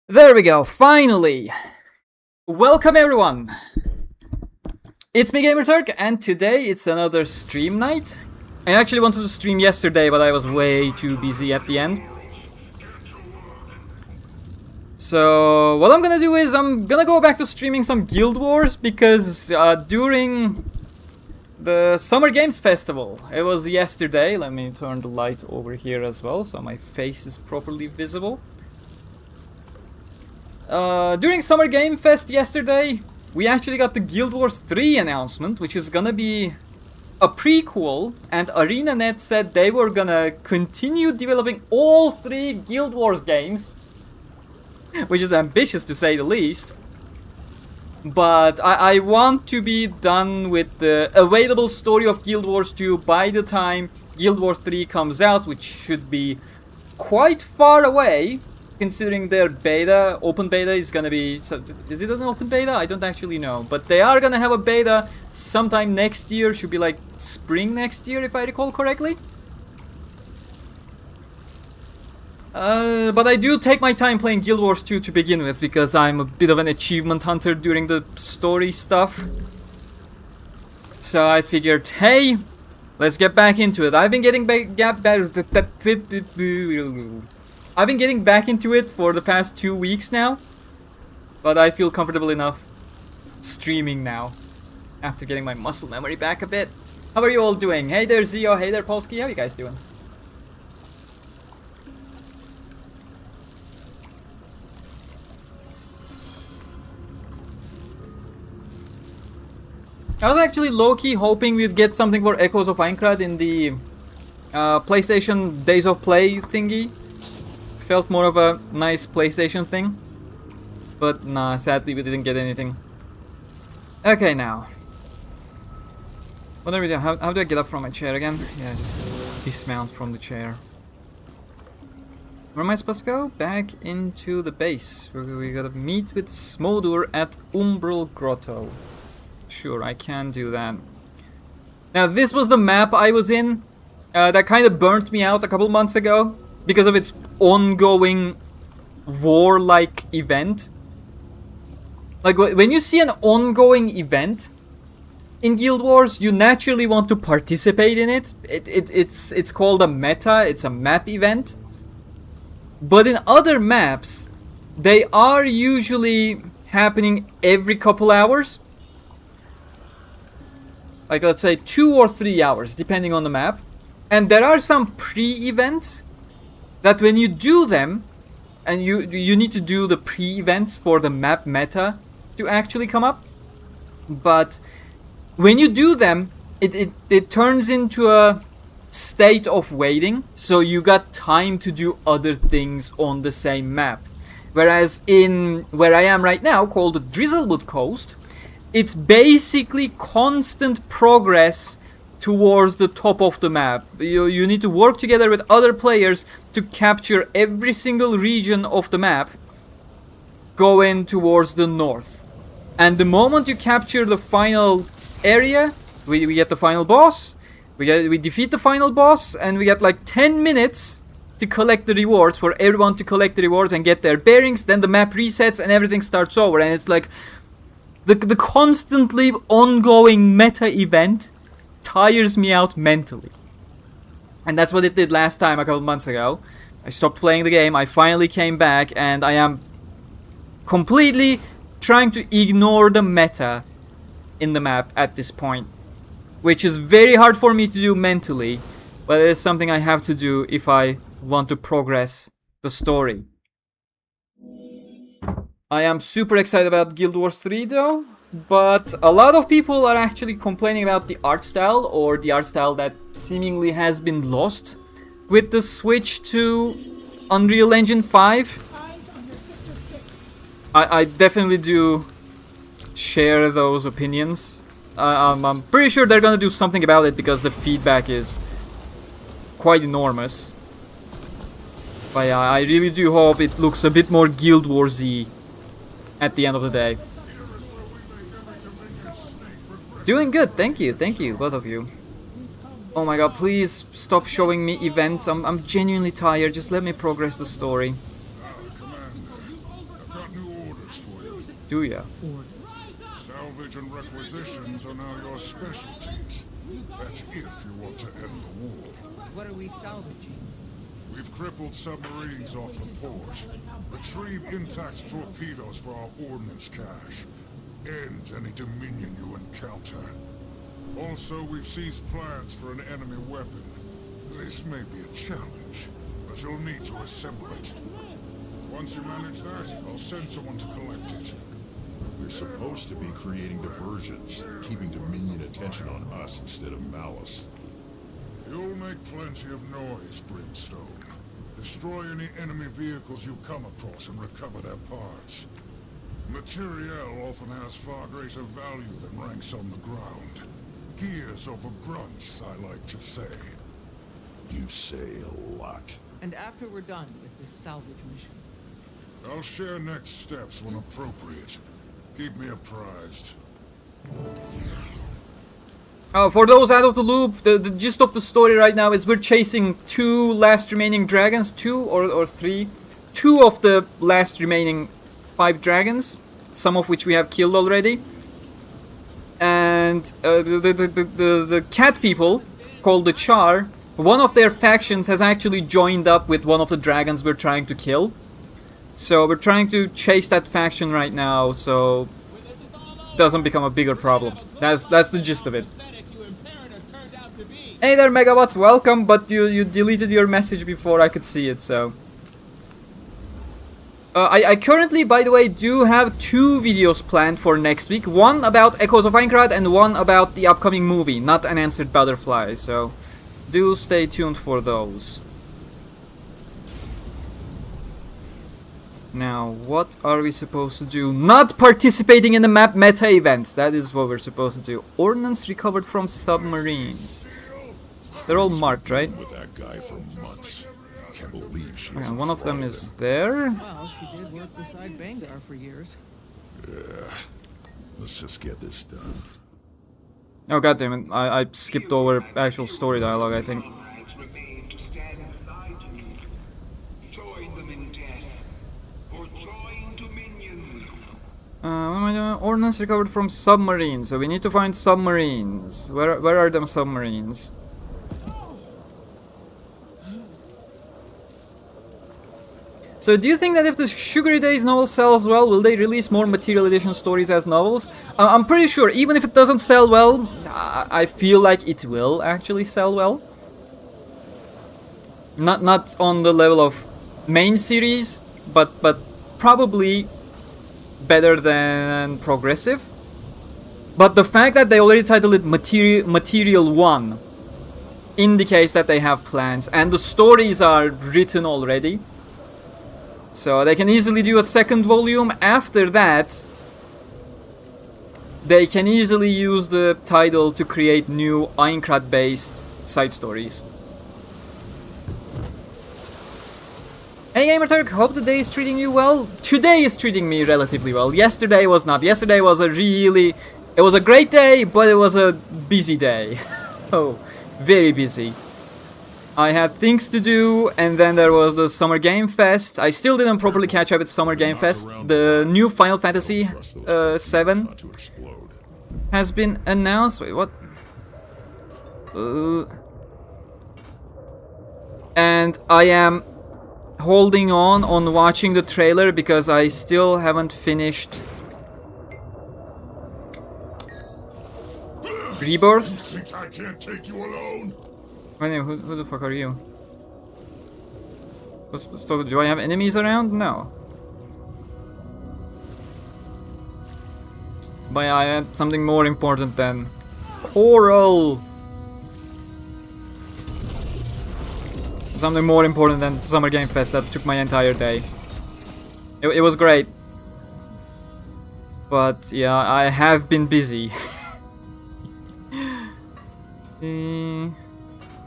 There we go, finally! Welcome everyone! It's me, Gamerturk, and today it's another stream night. I actually wanted to stream yesterday, but I was way too busy at the end. So, what I'm gonna do is I'm gonna go back to streaming some Guild Wars, because during the Summer Games Festival, it was yesterday. Let me turn the light over here as well, so my face is properly visible. During Summer Game Fest yesterday, we actually got the Guild Wars 3 announcement, which is gonna be a prequel, and ArenaNet said they were gonna continue developing all 3 Guild Wars games, which is ambitious to say the least. But I want to be done with the available story of Guild Wars 2 by the time Guild Wars 3 comes out, which should be quite far away, considering their beta, open beta is gonna be... Is it an open beta? I don't actually know. But they are gonna have a beta sometime next year, should be like spring next year if I recall correctly. But I do take my time playing Guild Wars 2 to begin with, because I'm a bit of an achievement hunter during the story stuff. So I figured, hey, let's get back into it. I've been getting back into it for the past 2 weeks now, but I feel comfortable enough streaming now, after getting my muscle memory back a bit. How are you all doing? Hey there Zio, hey there Polsky, how are you guys doing? I was actually low-key hoping we'd get something for Echoes of Aincrad in the PlayStation Days of Play thingy. Felt more of a nice PlayStation thing. But nah, sadly we didn't get anything. Okay, now. What are we doing? How do I get up from my chair again? Yeah, just dismount from the chair. Where am I supposed to go? Back into the base. We gotta meet with Smoldur at Umbral Grotto. Sure, I can do that. Now, this was the map I was in. That kind of burnt me out a couple months ago, because of its ongoing war-like event. Like, when you see an ongoing event in Guild Wars, you naturally want to participate in it. It's called a meta, it's a map event. But in other maps, they are usually happening every couple hours. Like, let's say 2 or 3 hours, depending on the map. And there are some pre-events that when you do them, and you need to do the pre-events for the map meta to actually come up. But when you do them, it turns into a state of waiting, so you got time to do other things on the same map. Whereas in where I am right now, called the Drizzlewood Coast, it's basically constant progress towards the top of the map. You need to work together with other players to capture every single region of the map going towards the north. And the moment you capture the final area, we get the final boss, we defeat the final boss, and we get like 10 minutes to collect the rewards, for everyone to collect the rewards and get their bearings. Then the map resets and everything starts over, and it's like the constantly ongoing meta event tires me out mentally. And that's what it did last time, a couple months ago. I stopped playing the game, I finally came back, and I am completely trying to ignore the meta in the map at this point. Which is very hard for me to do mentally, but it is something I have to do if I want to progress the story. I am super excited about Guild Wars 3 though, but a lot of people are actually complaining about the art style, or the art style that seemingly has been lost with the switch to Unreal Engine 5. I definitely do share those opinions. I'm pretty sure they're gonna do something about it, because the feedback is quite enormous. But yeah, I really do hope it looks a bit more Guild Wars-y at the end of the day. Doing good, thank you, both of you. Oh my god, please stop showing me events. I'm genuinely tired, just let me progress the story. Do ya? Orders. Salvage and requisitions are now your specialties. That's if you want to end the war. What are we salvaging? We've crippled submarines off the port. Retrieve intact torpedoes for our ordnance cache. End any Dominion you encounter. Also, we've seized plans for an enemy weapon. This may be a challenge, but you'll need to assemble it. Once you manage that, I'll send someone to collect it. We're supposed to be creating diversions, keeping Dominion attention on us instead of malice. You'll make plenty of noise, Brimstone. Destroy any enemy vehicles you come across and recover their parts. Materiel often has far greater value than ranks on the ground. Gears over grunts, I like to say. You say a lot. And after we're done with this salvage mission, I'll share next steps when appropriate. Keep me apprised. For those out of the loop, the gist of the story right now is we're chasing 2 last remaining dragons, 2 or 3. 2 of the last remaining 5 dragons, some of which we have killed already. And the cat people, called the Char, one of their factions has actually joined up with one of the dragons we're trying to kill. So we're trying to chase that faction right now, so it doesn't become a bigger problem. That's the gist of it. Hey there, Megawatts, welcome, but you deleted your message before I could see it, so... I currently, by the way, do have 2 videos planned for next week. One about Echoes of Aincrad and one about the upcoming movie, Not Unanswered Butterfly, so do stay tuned for those. Now, what are we supposed to do? Not participating in the map meta events. That is what we're supposed to do. Ordnance recovered from submarines. They're all marked, right? With that guy for months. Can't believe she Okay, one of them is there. well, she did work beside Bangar for years. Yeah. Let's just get this done. Oh goddammit, I skipped over actual story dialogue, I think. Remain to stand beside you. Join them in death, or join Dominion. What am I doing? Ordnance recovered from submarines. So we need to find submarines. Where are them submarines? So do you think that if the Sugary Days novel sells well, will they release more Material Edition stories as novels? I'm pretty sure, even if it doesn't sell well, I feel like it will actually sell well. Not on the level of main series, but probably better than Progressive. But the fact that they already titled it Material 1 indicates that they have plans, and the stories are written already. So they can easily do a second volume. After that, they can easily use the title to create new Aincrad based side stories. Hey Gamerturk, hope the day is treating you well. Today is treating me relatively well. Yesterday was not. Yesterday was it was a great day, but it was a busy day. Oh, very busy. I had things to do, and then there was the Summer Game Fest. I still didn't properly catch up with Summer Game Fest. The new Final Fantasy 7 has been announced. Wait, what? And I am holding on watching the trailer because I still haven't finished Rebirth. Think I can't take you alone? My name, who the fuck are you? Do I have enemies around? No. But I had something more important than Coral. Something more important than Summer Game Fest that took my entire day. It was great. But yeah, I have been busy.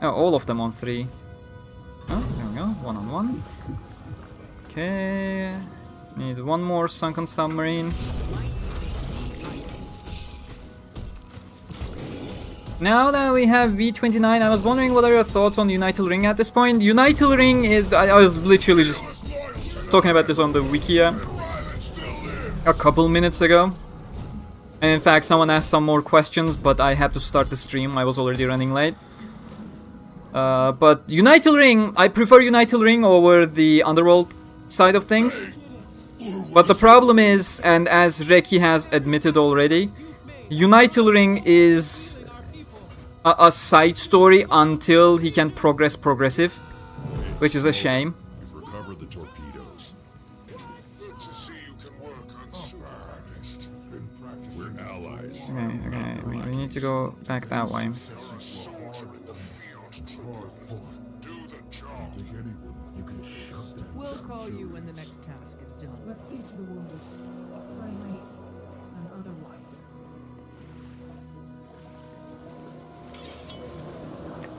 Oh, all of them on 3. Oh, there we go. 1 on 1. Okay. Need one more sunken submarine. Now that we have V29, I was wondering what are your thoughts on Unital Ring at this point. Unital Ring is... I was literally just talking about this on the Wikia. a couple minutes ago. And in fact, someone asked some more questions, but I had to start the stream. I was already running late. But Unital Ring, I prefer Unital Ring over the Underworld side of things. But the problem is, and as Reki has admitted already, Unital Ring is a side story until he can progress progressive, which is a shame. We've recovered the torpedoes. Good to see you can work unsupervised. Been practicing. We're allies. Okay, we need to go back that way. Soldier in the field, Triple. Do the job. You can shut that. We'll call you when the next task is done. Let's see to the wounded, friendly and otherwise.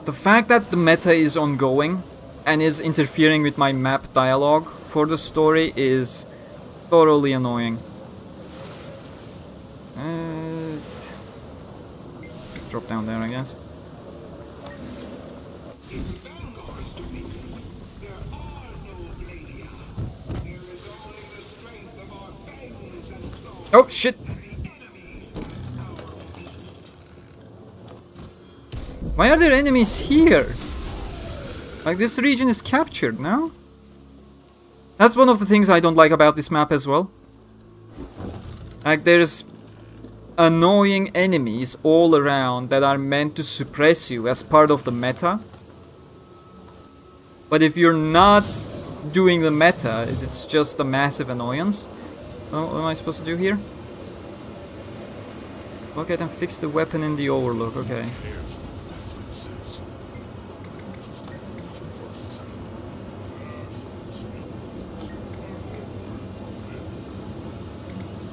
The fact that the meta is ongoing and is interfering with my map dialogue for the story is thoroughly annoying. Drop down there, I guess. In Vanguard's dominion, there are no Gladia. There is only the strength of our fangs and claws. Oh shit! The enemies at our feet. Why are there enemies here? Like, this region is captured now? That's one of the things I don't like about this map as well. Like, there's annoying enemies all around that are meant to suppress you as part of the meta. But if you're not doing the meta, it's just a massive annoyance. Oh, what am I supposed to do here? Okay, then fix the weapon in the overlook, okay.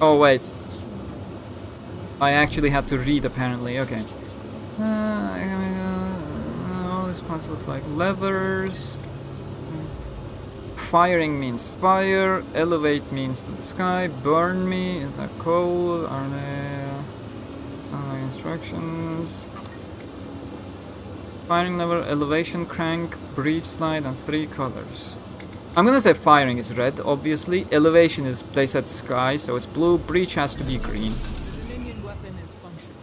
Oh wait, I actually had to read apparently, okay. All these parts look like levers. Firing means fire, elevate means to the sky, burn me, is that cold, are there instructions? Firing lever, elevation crank, breach slide and 3 colors. I'm gonna say firing is red, obviously. Elevation is, they said sky, so it's blue. Breach has to be green. The minion weapon is functional.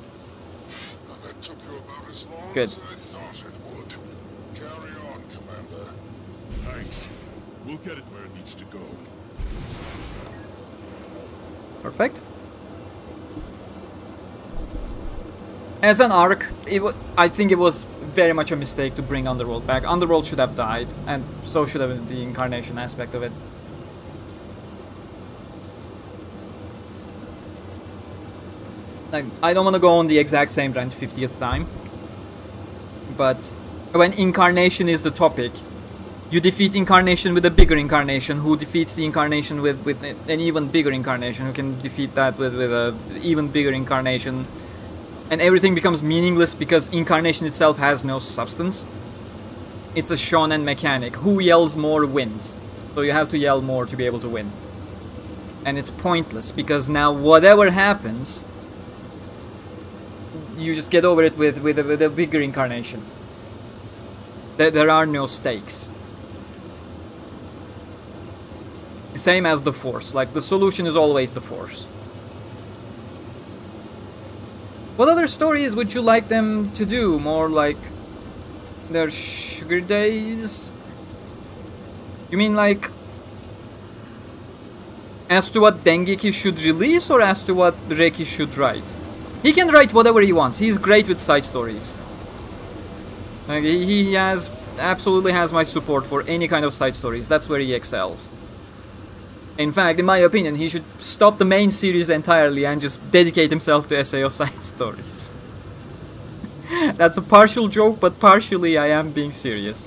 That took you about as long Good. as I thought it would. Carry on, Commander. Thanks. We'll get it where it needs to go. Perfect. As an arc, I think it was very much a mistake to bring Underworld back. Underworld should have died, and so should have the incarnation aspect of it. Like, I don't want to go on the exact same rant 50th time, but when incarnation is the topic, you defeat incarnation with a bigger incarnation, who defeats the incarnation with an even bigger incarnation, who can defeat that with a even bigger incarnation. And everything becomes meaningless because incarnation itself has no substance. It's a shonen mechanic. Who yells more wins. So you have to yell more to be able to win. And it's pointless because now whatever happens, you just get over it with a bigger incarnation. There are no stakes. Same as the Force. Like, the solution is always the Force. What other stories would you like them to do? More like their sugar days? You mean like as to what Dengeki should release or as to what Reki should write? He can write whatever he wants. He's great with side stories. Like, he absolutely has my support for any kind of side stories. That's where he excels. In fact, in my opinion, he should stop the main series entirely and just dedicate himself to SAO side stories. That's a partial joke, but partially I am being serious.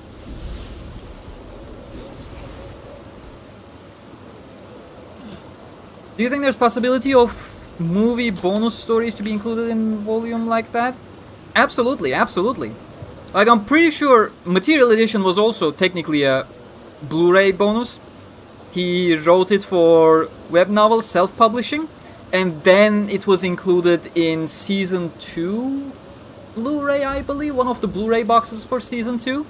Do you think there's possibility of movie bonus stories to be included in volume like that? Absolutely, absolutely. Like, I'm pretty sure Material Edition was also technically a Blu-ray bonus. He wrote it for web novel self-publishing, and then it was included in Season 2 Blu-ray, I believe, one of the Blu-ray boxes for Season 2.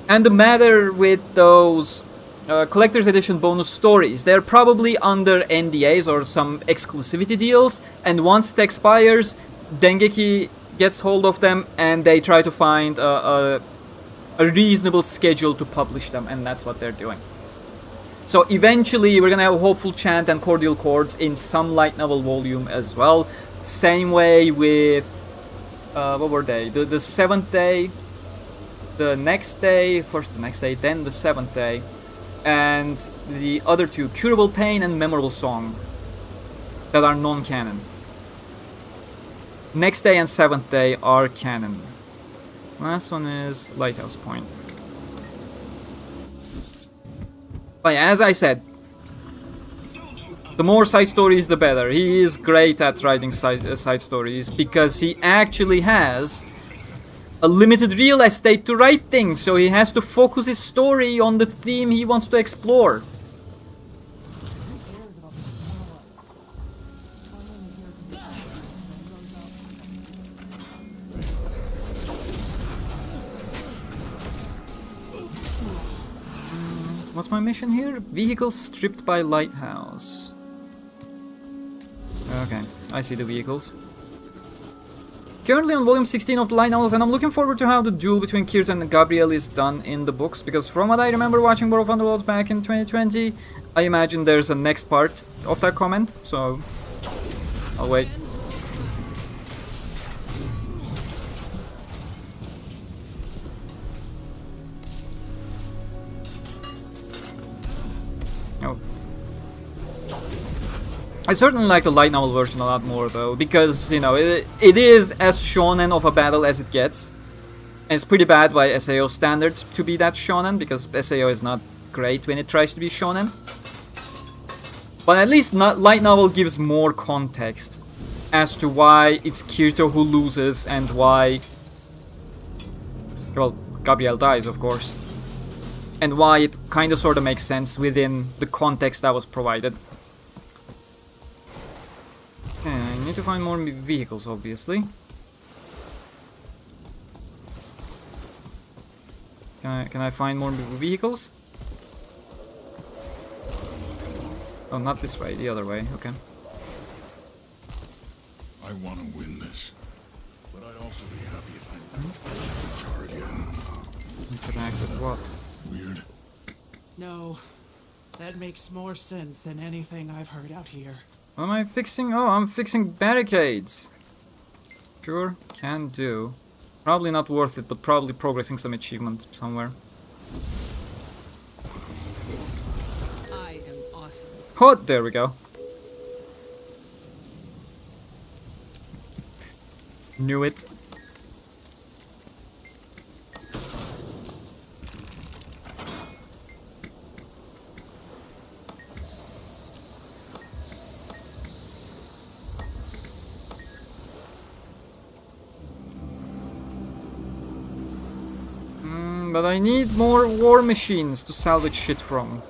And the matter with those collector's edition bonus stories. They're probably under NDAs or some exclusivity deals, and once it expires, Dengeki gets hold of them and they try to find a reasonable schedule to publish them, and that's what they're doing. So eventually we're gonna have Hopeful Chant and Cordial Chords in some light novel volume as well. Same way with what were they? The 7th day, the next day, first the next day, then the 7th day, and the other two, Curable Pain and Memorable Song, that are non-canon. Next day and 7th day are canon. Last one is Lighthouse Point. But yeah, as I said, the more side stories the better. He is great at writing side stories because he actually has a limited real estate to write things, so he has to focus his story on the theme he wants to explore. What's my mission here? Vehicles stripped by lighthouse. Okay, I see the vehicles. Currently on volume 16 of the light novels, and I'm looking forward to how the duel between Kirito and Gabriel is done in the books, because from what I remember watching War of Underworlds back in 2020, I imagine there's a next part of that comment, so I'll wait. Oh. I certainly like the light novel version a lot more though, because, you know, it is as shonen of a battle as it gets. And it's pretty bad by SAO standards to be that shonen, because SAO is not great when it tries to be shonen. But at least light novel gives more context as to why it's Kirito who loses and why, well, Gabriel dies, of course. And why it kind of sort of makes sense within the context that was provided. Okay, I need to find more vehicles, obviously. Can I find more vehicles? Oh, not this way, the other way, okay. I want to win this, but I'd also be happy if I never fought with HR again. Interact with what? Weird. No, that makes more sense than anything I've heard out here. What am I fixing? Oh, I'm fixing barricades. Sure, can do. Probably not worth it, but probably progressing some achievement somewhere. I am awesome. Oh, there we go. Knew it. But I need more war machines to salvage shit from.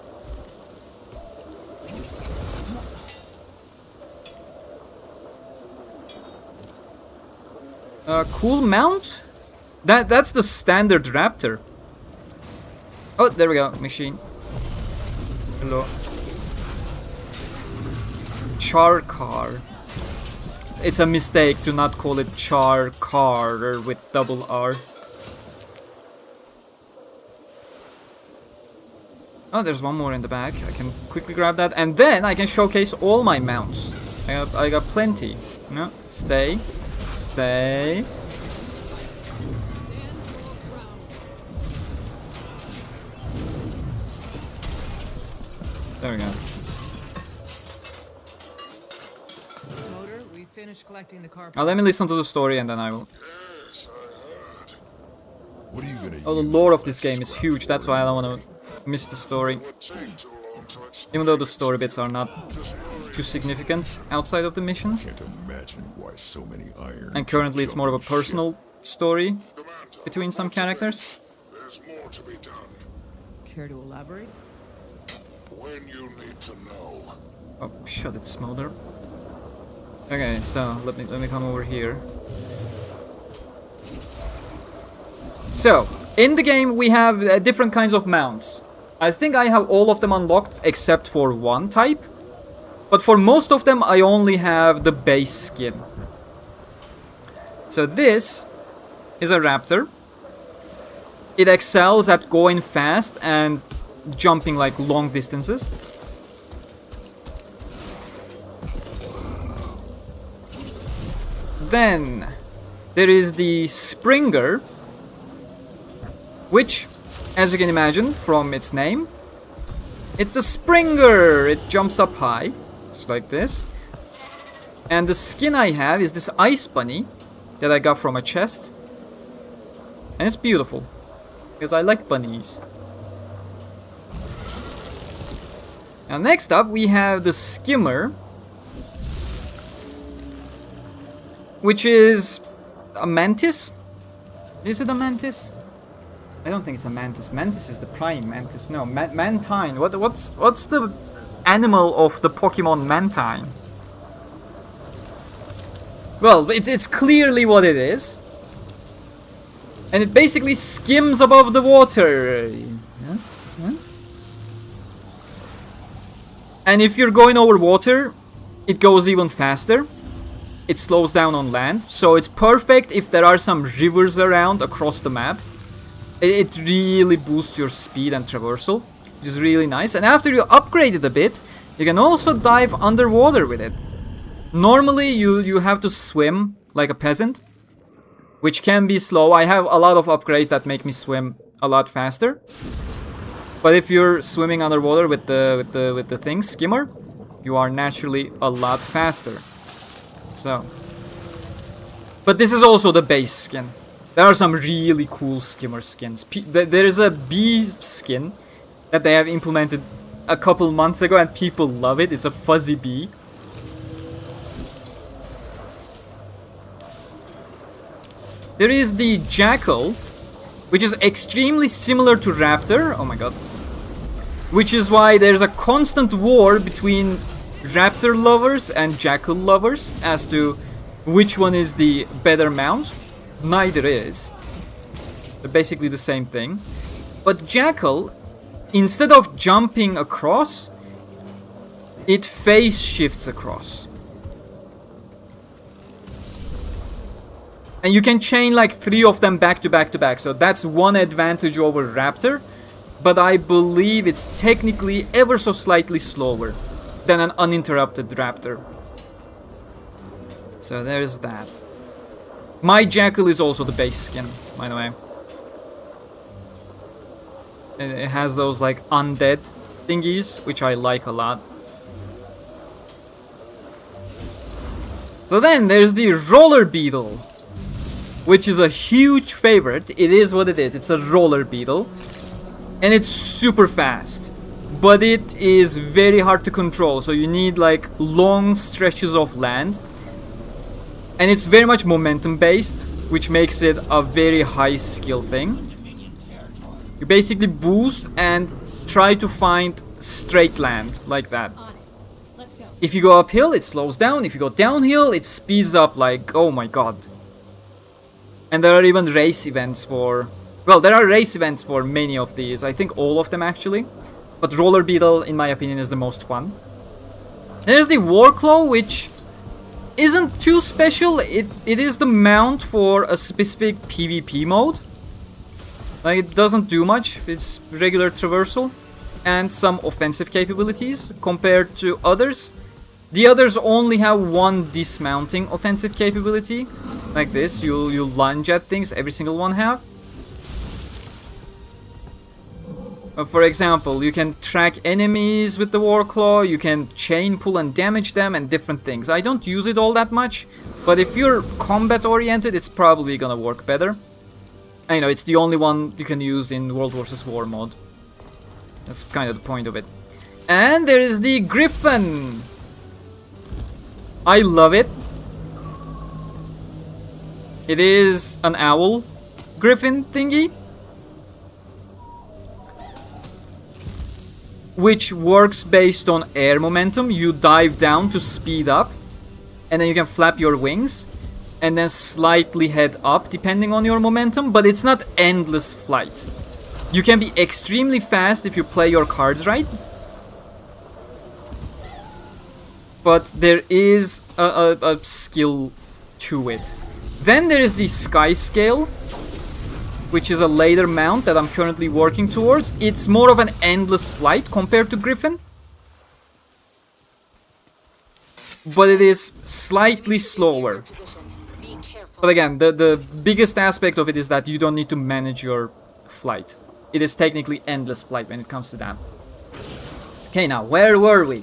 Cool mount? That's the standard Raptor. Oh, there we go, machine. Hello. Char car. It's a mistake to not call it char car with double R. Oh, there's one more in the back. I can quickly grab that, and then I can showcase all my mounts. I got plenty. No, stay, stay. There we go. Motor, we finished collecting the car. Now let me listen to the story, and then I will. Yes, I heard. What are you gonna Oh, the use lore of all this that game is stuff huge. That's for? why I don't want to miss the story. Would take too long to explain. Even though the story bits are not too significant outside of the missions. Can't imagine why so many irons. And currently it's more of a personal story between some characters. There's more to be done. Care to elaborate? When you need to know. Oh, shut it, Smolder. Okay, so let me come over here. So, in the game we have different kinds of mounts. I think I have all of them unlocked except for one type. But for most of them, I only have the base skin. So this is a raptor. It excels at going fast and jumping like long distances. Then there is the Springer, which, as you can imagine from its name, it's a Springer. It jumps up high, just like this. And the skin I have is this ice bunny that I got from a chest. And it's beautiful, because I like bunnies. Now next up we have the Skimmer, which is a mantis. Is it a mantis? I don't think it's a mantis. Mantis is the prime mantis. No, mantine. What's the animal of the Pokemon Mantine? Well, it's clearly what it is. And it basically skims above the water. Yeah? Yeah? And if you're going over water, it goes even faster. It slows down on land. So it's perfect if there are some rivers around across the map. It really boosts your speed and traversal, which is really nice. And after you upgrade it a bit, you can also dive underwater with it. Normally, you have to swim like a peasant, which can be slow. I have a lot of upgrades that make me swim a lot faster. But if you're swimming underwater with the thing, Skimmer, you are naturally a lot faster. So, but this is also the base skin. There are some really cool Skimmer skins. There is a bee skin that they have implemented a couple months ago and people love it. It's a fuzzy bee. There is the Jackal, which is extremely similar to Raptor. Oh my god. Which is why there's a constant war between Raptor lovers and Jackal lovers as to which one is the better mount. Neither is. They're basically the same thing. But Jackal, instead of jumping across, it phase shifts across. And you can chain like 3 of them back to back to back. So that's one advantage over Raptor. But I believe it's technically ever so slightly slower than an uninterrupted Raptor. So there's that. My Jackal is also the base skin, by the way. It has those like undead thingies, which I like a lot. So then there's the Roller Beetle, which is a huge favorite. It is what it is. It's a roller beetle. And it's super fast. But it is very hard to control. So you need like long stretches of land. And it's very much momentum based, which makes it a very high skill thing. You basically boost and try to find straight land like that. If you go uphill, it slows down. If you go downhill, it speeds up like, oh my god. And there are even race events for... Well, there are race events for many of these. I think all of them actually. But Roller Beetle, in my opinion, is the most fun. There's the Warclaw, which isn't too special. It is the mount for a specific PvP mode. Like, it doesn't do much. It's regular traversal and some offensive capabilities compared to others. The others only have one dismounting offensive capability. Like this, you lunge at things, every single one have. For example, you can track enemies with the Warclaw, you can chain pull and damage them and different things. I don't use it all that much, but if you're combat oriented, it's probably gonna work better. And, you know, it's the only one you can use in World vs. War mode. That's kind of the point of it. And there is the Griffin. I love it. It is an owl griffin thingy, which works based on air momentum. You dive down to speed up, and then you can flap your wings, and then slightly head up depending on your momentum, but it's not endless flight. You can be extremely fast if you play your cards right. But there is a skill to it. Then there is the Sky Scale, which is a later mount that I'm currently working towards. It's more of an endless flight compared to Griffin. But it is slightly slower. But again, the biggest aspect of it is that you don't need to manage your flight. It is technically endless flight when it comes to that. Okay, now, where were we?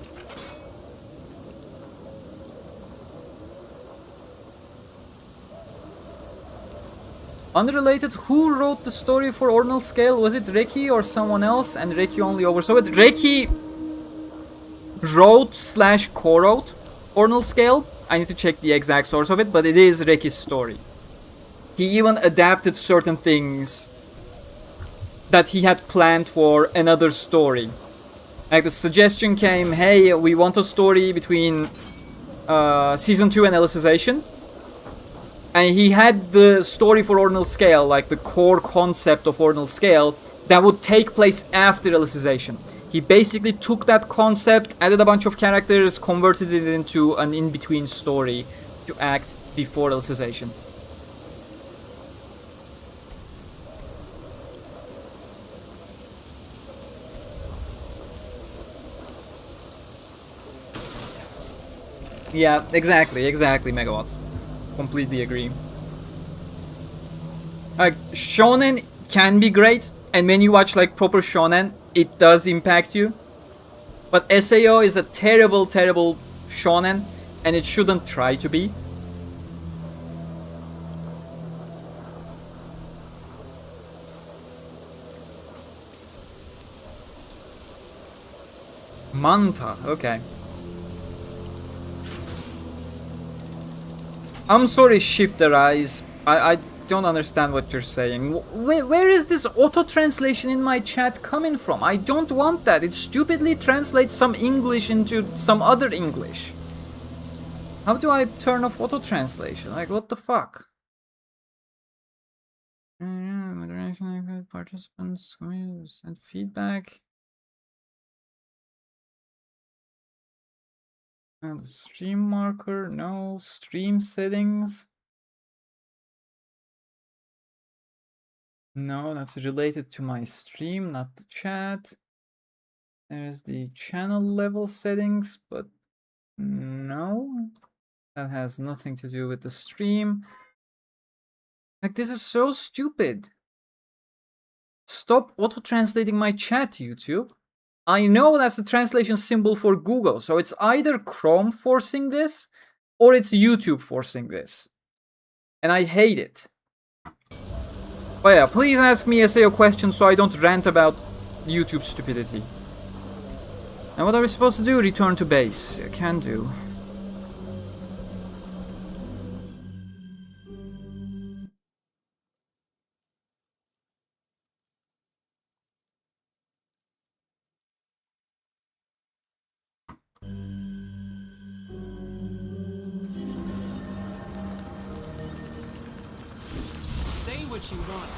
Unrelated, who wrote the story for Ordinal Scale? Was it Reki or someone else? And Reki only oversaw it. Reki wrote / co-wrote Ordinal Scale. I need to check the exact source of it, but it is Reki's story. He even adapted certain things that he had planned for another story. Like the suggestion came, hey, we want a story between Season 2 and Alicization. And he had the story for Ordinal Scale, like the core concept of Ordinal Scale, that would take place after Alicization. He basically took that concept, added a bunch of characters, converted it into an in-between story to act before Alicization. Yeah, exactly, Megawatts. Completely agree. Shonen can be great, and when you watch like proper shonen, it does impact you. But SAO is a terrible shonen, and it shouldn't try to be. Manta, okay. I'm sorry, Shifter Eyes. I don't understand what you're saying. Where is this auto-translation in my chat coming from? I don't want that. It stupidly translates some English into some other English. How do I turn off auto-translation? Like, what the fuck? Moderation, participants, send feedback. And the stream marker, no. Stream settings. No, that's related to my stream, not the chat. There's the channel level settings, but no. That has nothing to do with the stream. Like, this is so stupid. Stop auto-translating my chat, YouTube. I know that's the translation symbol for Google, so it's either Chrome forcing this, or it's YouTube forcing this. And I hate it. But yeah, please ask me SAO questions so I don't rant about YouTube stupidity. And what are we supposed to do? Return to base. Can do. Say what you want.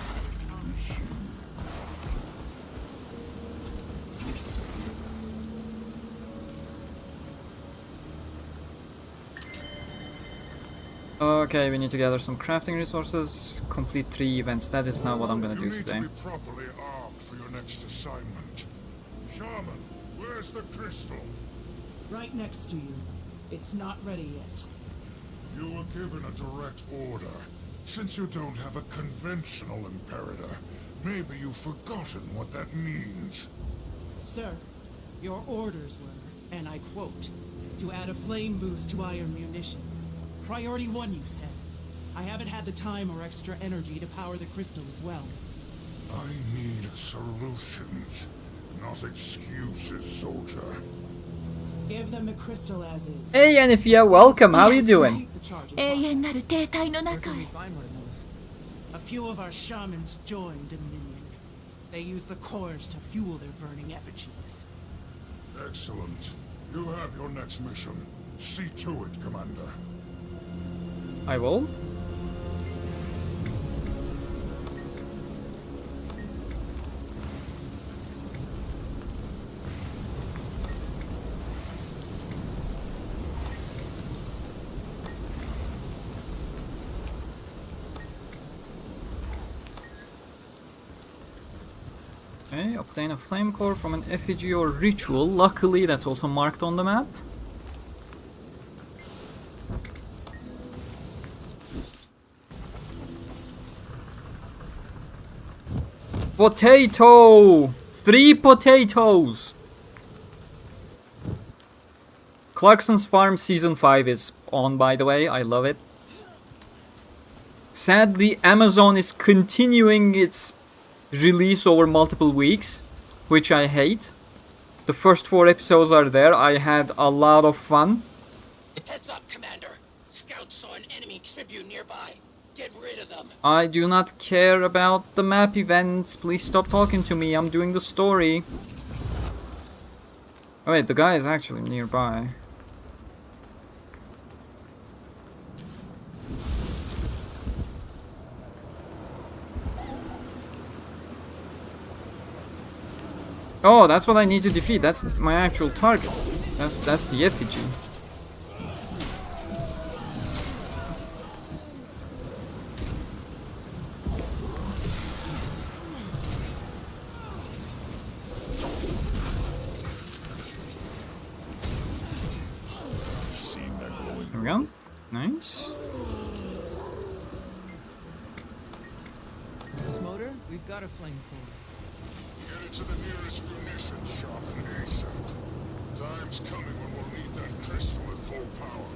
Okay, we need to gather some crafting resources, complete 3 events. That is not what I'm gonna do today. You need to be properly armed for your next assignment. Shaman, where's the crystal? Right next to you. It's not ready yet. You were given a direct order. Since you don't have a conventional imperator, maybe you've forgotten what that means. Sir, your orders were, and I quote, to add a flame boost to iron munitions. Priority 1, you said. I haven't had the time or extra energy to power the crystal as well. I need solutions, not excuses, soldier. Give them the crystal as is. Hey Anifia, welcome. How you doing? Delete the charging 永 pod. 遠なる停滞の Where 中 can へ we find one of those? A few of our shamans joined Dominion. They use the cores to fuel their burning effigies. Excellent. You have your next mission. See to it, Commander. I will. Okay, obtain a flame core from an effigy or ritual. Luckily, that's also marked on the map. Potato! 3 potatoes! Clarkson's Farm Season 5 is on, by the way. I love it. Sadly, Amazon is continuing its release over multiple weeks, which I hate. The first 4 episodes are there. I had a lot of fun. Heads up, Commander. Scouts saw an enemy tribute nearby. Get rid of them. I do not care about the map events. Please stop talking to me. I'm doing the story. Oh wait, the guy is actually nearby. Oh, that's what I need to defeat. That's my actual target. That's the effigy. Seeing that glowing There we go. Nice. This motor, we've got a flame core. Get it to the nearest munitions shop and ASAP. Time's coming when we'll need that crystal at full power.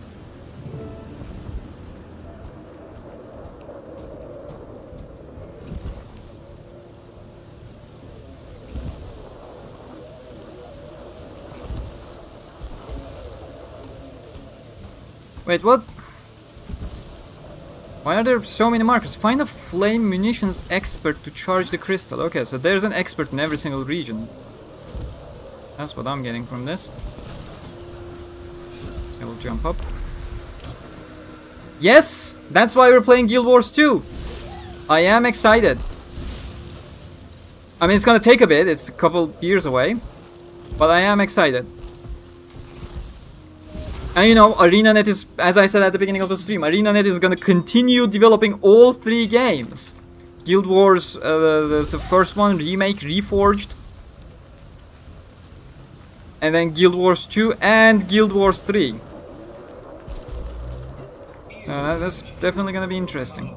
Wait, what? Why are there so many markers? Find a flame munitions expert to charge the crystal. Okay, so there's an expert in every single region. That's what I'm getting from this. I will jump up. Yes! That's why we're playing Guild Wars 2! I am excited. I mean, it's gonna take a bit. It's a couple years away. But I am excited. And you know, ArenaNet is, as I said at the beginning of the stream, ArenaNet is gonna continue developing all 3 games. Guild Wars, the first one, Remake, Reforged. And then Guild Wars 2 and Guild Wars 3. So that's definitely gonna be interesting.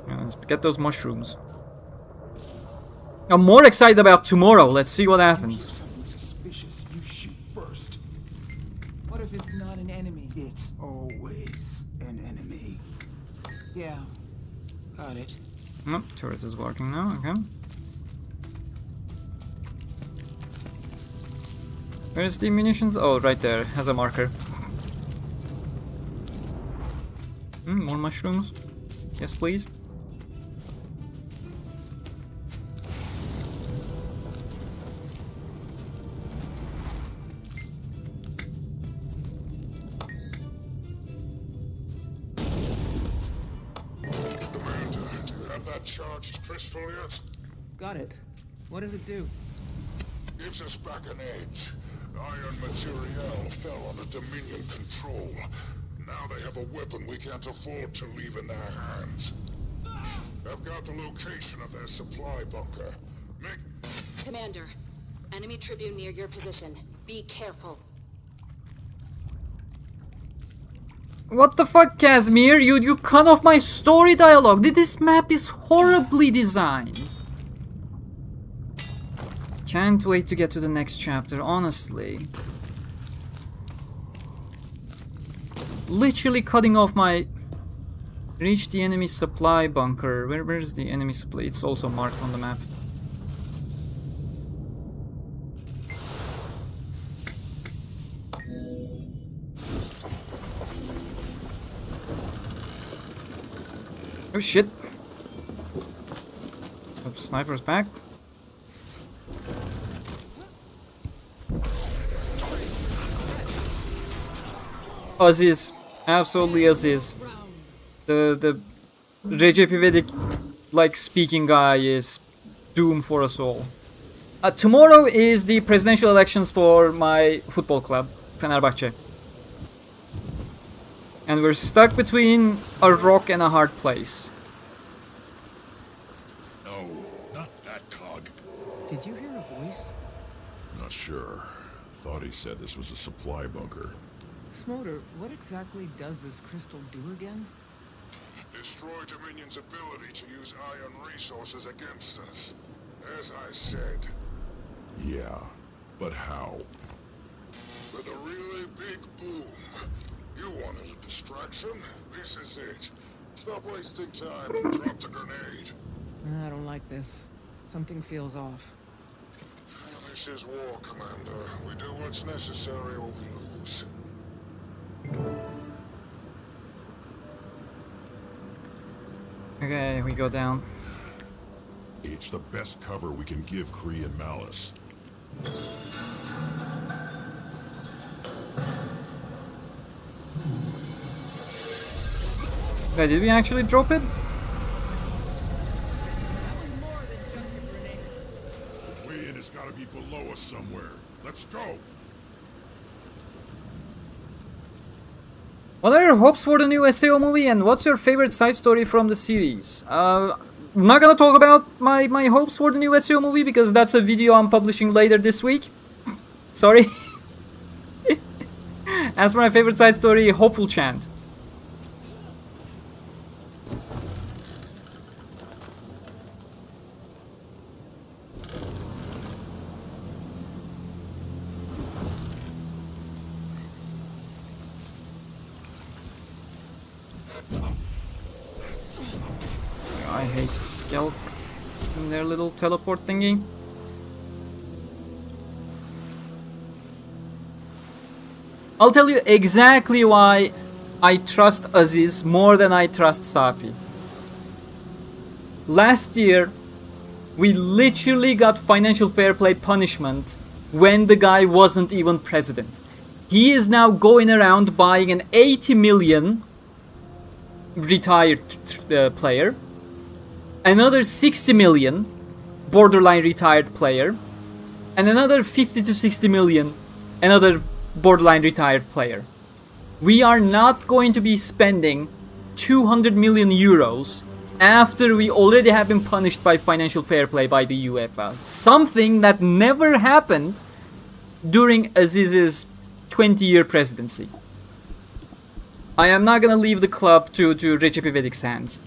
Yeah, let's get those mushrooms. I'm more excited about tomorrow. Let's see what happens. Something suspicious, you shoot first. What if it's not an enemy? It's always an enemy. Yeah. Got it. Oh, turret is working now. Okay. Where's the munitions? Oh, right there. Has a marker. More mushrooms. Yes, please. Commander, do you have that charged crystal yet? Got it. What does it do? Gives us back an edge. Iron materiel fell under Dominion control. Now they have a weapon we can't afford to leave in their hands. I've got the location of their supply bunker. Make... Commander, enemy tribune near your position. Be careful. What the fuck, Casimir? You cut off my story dialogue. This map is horribly designed. Can't wait to get to the next chapter, honestly. Literally cutting off my... Reach the enemy supply bunker. Where's the enemy supply? It's also marked on the map. Oh shit. Oh, sniper's back. Aziz. Absolutely Aziz. The Recep İvedik like speaking guy is doom for us all. Tomorrow is the presidential elections for my football club, Fenerbahçe. And we're stuck between a rock and a hard place. No, not that cog. Did you hear a voice? Not sure. Thought he said this was a supply bunker. Smoter, what exactly does this crystal do again? Destroy Dominion's ability to use ion resources against us. As I said, Yeah, but how? with a really big boom. You wanted a distraction? This is it. Stop wasting time and drop the grenade. I don't like this. Something feels off. This is war, Commander. We do what's necessary or we lose. Okay, we go down. It's the best cover we can give Kree and Malice. Wait, did we actually drop it? That was more than just a grenade. The way in has got to be below us somewhere. Let's go. What are your hopes for the new SAO movie, and what's your favorite side story from the series? I'm not gonna talk about my hopes for the new SAO movie because that's a video I'm publishing later this week. Sorry. As for my favorite side story, Hopeful Chant. I hate Scalp and their little teleport thingy. I'll tell you exactly why I trust Aziz more than I trust Safi. Last year, we literally got financial fair play punishment when the guy wasn't even president. He is now going around buying an 80 million retired player, another 60 million borderline retired player, and another 50 to 60 million another borderline retired player. We are not going to be spending 200 million euros after we already have been punished by financial fair play by the UEFA. Something that never happened during Aziz's 20-year presidency. I am not gonna leave the club to Recep İvedik's hands.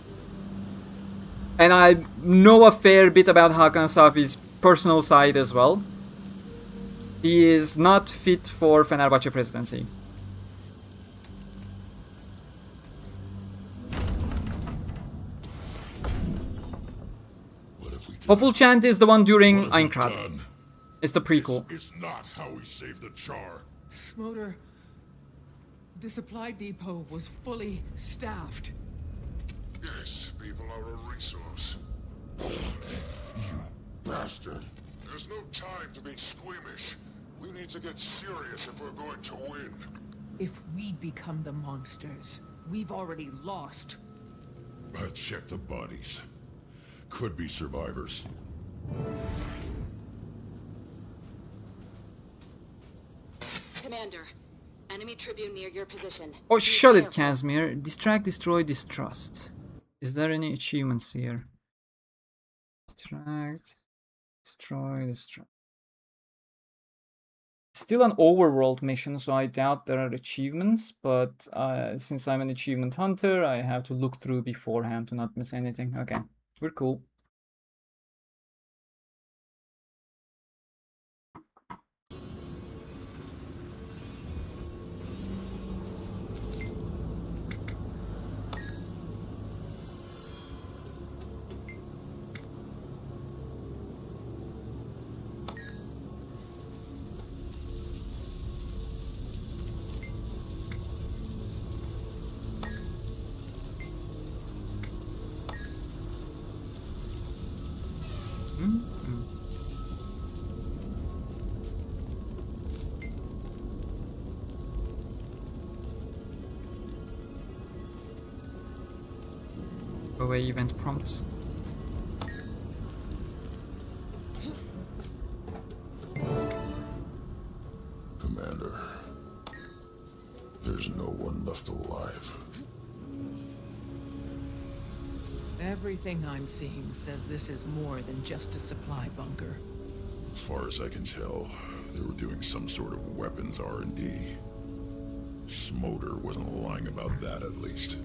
And I know a fair bit about Hakan Safi's personal side as well. He is not fit for Fenerbahçe presidency. What if we did? Hopeful Chant is the one during What have we Aincrad. done? It's the prequel. It's not how we save the Char. Smoter, the supply depot was fully staffed. Yes, people are a resource. Bastard. There's no time to be squeamish. We need to get serious if we're going to win. If we become the monsters, we've already lost. I checked the bodies. Could be survivors. Commander, enemy tribune near your position. Oh, Be shut it, careful. Casimir. Distract, destroy, distrust. Is there any achievements here? Distract, destroy, distract. Still an overworld mission, so I doubt there are achievements, but since I'm an achievement hunter, I have to look through beforehand to not miss anything. Okay, we're cool. Away event prompts. Commander, there's no one left alive. Everything I'm seeing says this is more than just a supply bunker. As far as I can tell, they were doing some sort of weapons R&D. Smoter wasn't lying about that, at least.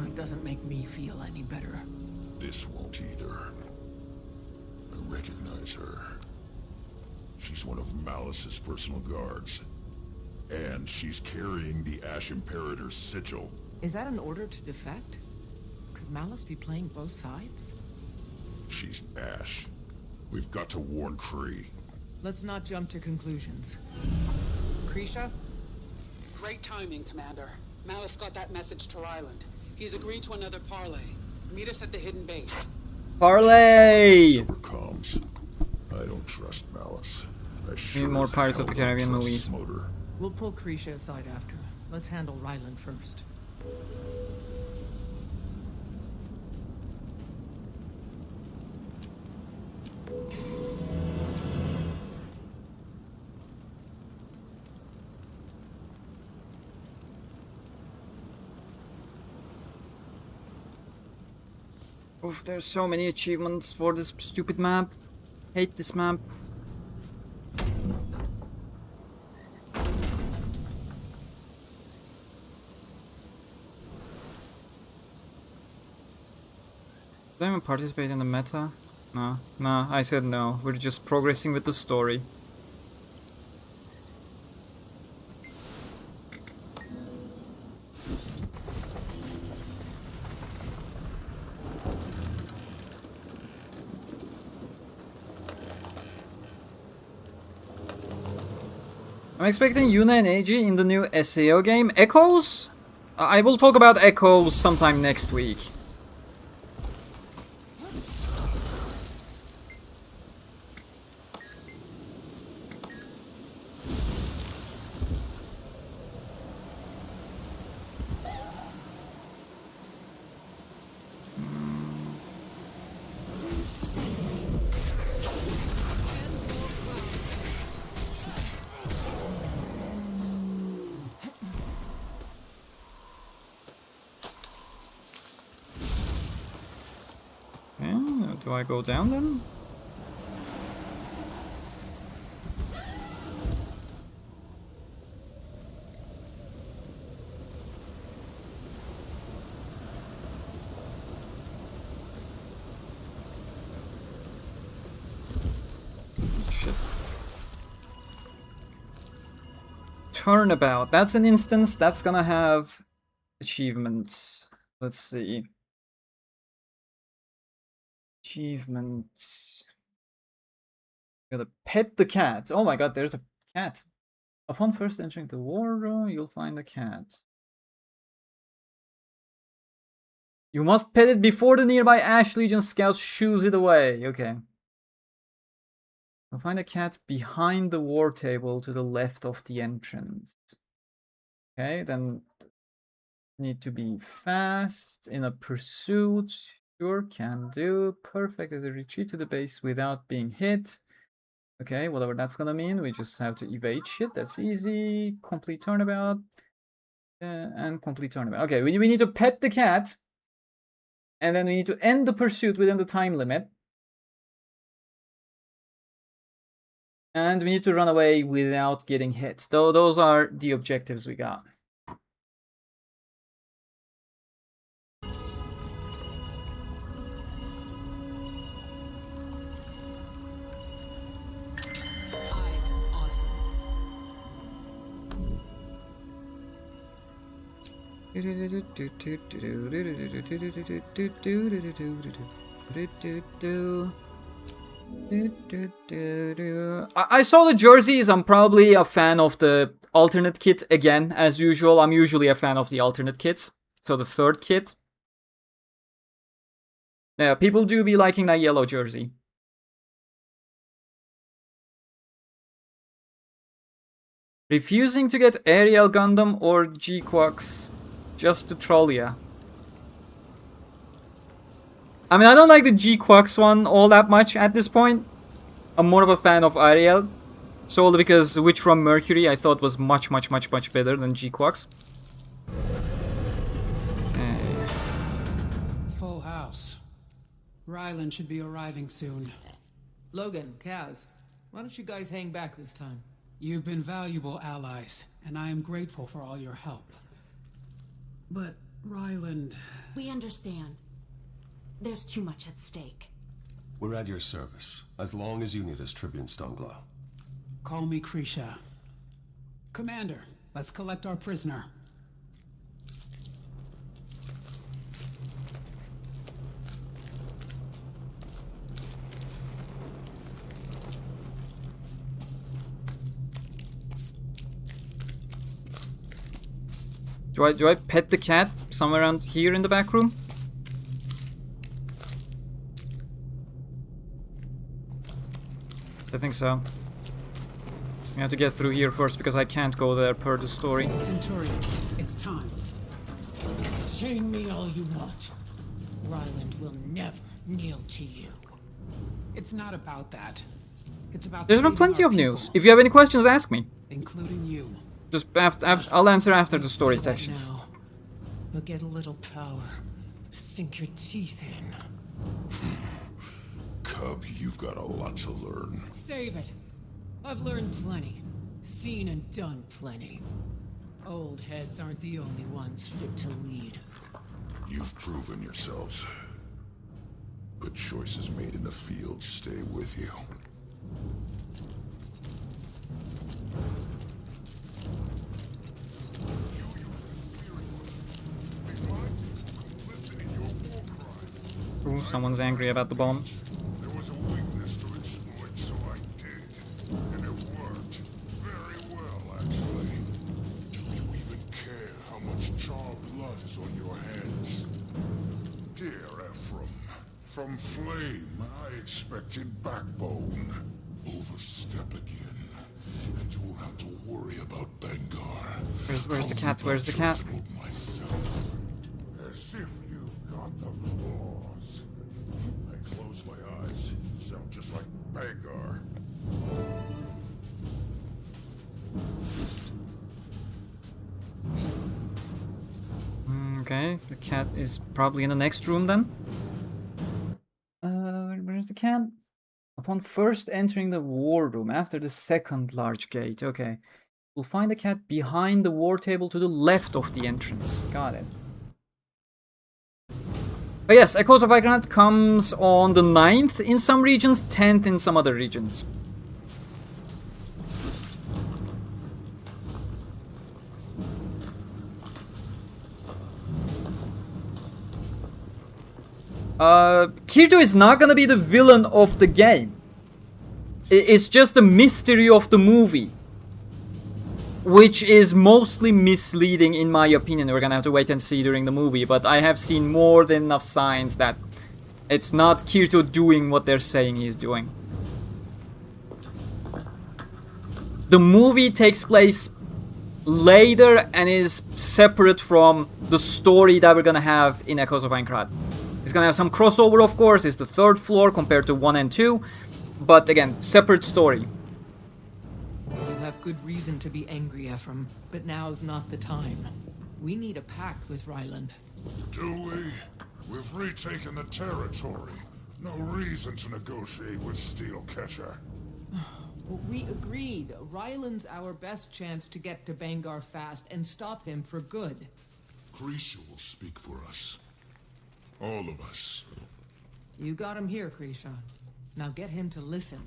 It doesn't make me feel any better. This won't either. I recognize her. She's one of Malice's personal guards. And she's carrying the Ash Imperator's sigil. Is that an order to defect? Could Malice be playing both sides? She's Ash. We've got to warn Kree. Let's not jump to conclusions. Krisha? Great timing, Commander. Malice got that message to Ryland. He's agreed to another parley. Meet us at the hidden base. Parlay! Silver comms. I don't trust Malice. I sure more as Pirates of hell the Caribbean don't trust movies. Smoter. We'll pull Krisha aside after. Let's handle Ryland first. Oof, there's so many achievements for this stupid map. Hate this map. Did I even participate in the meta? No, I said no. We're just progressing with the story. I'm expecting Yuna and Eiji in the new SAO game. Echoes? I will talk about Echoes sometime next week. Do I go down then? Shit. Turnabout. That's an instance that's gonna have achievements. Let's see. Achievements. Gotta pet the cat. Oh my god, there's a cat. Upon first entering the war room, you'll find a cat. You must pet it before the nearby Ash Legion scouts shoos it away. Okay. You'll find a cat behind the war table to the left of the entrance. Okay, then need to be fast in a pursuit. Sure, can do. Perfect. As a retreat to the base without being hit. Okay, whatever that's gonna mean. We just have to evade shit. That's easy. Complete turnabout. And complete turnabout. Okay, we need to pet the cat. And then we need to end the pursuit within the time limit. And we need to run away without getting hit. Though those are the objectives we got. I saw the jerseys. I'm probably a fan of the alternate kit again, as usual. I'm usually a fan of the alternate kits. So the third kit. Yeah, people do be liking that yellow jersey. Refusing to get Ariel Gundam or G-Quacks just to troll ya. I mean, I don't like the G-Quacks one all that much at this point. I'm more of a fan of Ariel. Solely because Witch from Mercury I thought was much better than G-Quacks. Full house. Ryland should be arriving soon. Logan, Kaz, why don't you guys hang back this time? You've been valuable allies, and I am grateful for all your help. But Ryland... We understand. There's too much at stake. We're at your service, as long as you need us, Tribune Stoneglow. Call me Krisha. Commander, let's collect our prisoner. Do I pet the cat somewhere around here in the back room? I think so. We have to get through here first because I can't go there per the story. Centurion, it's time. Chain me all you want. Ryland will never kneel to you. It's not about that. It's about There's been saving plenty our of news. people, If you have any questions, ask me. including you. Just I'll answer after the story Say that sections. now, but get a little power. Sink your teeth in. Cub, you've got a lot to learn. Save it. I've learned plenty. Seen and done plenty. Old heads aren't the only ones fit to lead. You've proven yourselves. But choices made in the field stay with you. Ooh, someone's angry about the bomb. There was a weakness to exploit, so I did. And it worked. Very well, actually. Do you even care how much charred blood is on your hands? Dear Ephraim, from Flame, I expected backbone. Overstep again, and you'll have to worry about Bengar. Where's the cat? Where's the cat? Myself. As if you got the claws. I close my eyes. Sound just like Bengar. Okay, the cat is probably in the next room then. Where's the cat? Upon first entering the war room, after the second large gate. Okay. We'll find the cat behind the war table to the left of the entrance. Got it. But yes, Echoes of Aincrad comes on the 9th in some regions, 10th in some other regions. Kirito is not gonna be the villain of the game. It's just the mystery of the movie, which is mostly misleading in my opinion. We're gonna have to wait and see during the movie, but I have seen more than enough signs that it's not Kirito doing what they're saying he's doing. The movie takes place later and is separate from the story that we're gonna have in Echoes of Aincrad. It's gonna have some crossover, of course. It's the 3rd floor compared to 1 and 2, but again, separate story. You have good reason to be angry, Ephraim, but now's not the time. We need a pact with Ryland. Do we? We've retaken the territory. No reason to negotiate with Steelcatcher. We agreed. Ryland's our best chance to get to Bengar fast and stop him for good. Grisha will speak for us. All of us. You got him here, Krisha. Now get him to listen.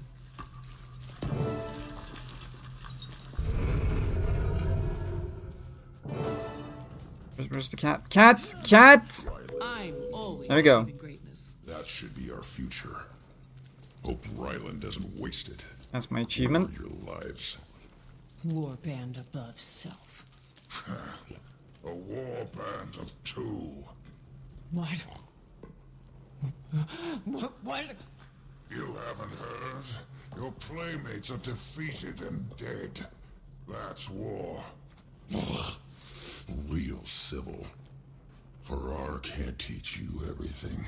Where's the cat? Cat! Cat! I'm always There we go. believe in greatness. That should be our future. Hope Ryland doesn't waste it. That's my achievement. For your lives. Warband above self. A war band of 2. What? What? You haven't heard? Your playmates are defeated and dead. That's war. Real civil. Farrar can't teach you everything.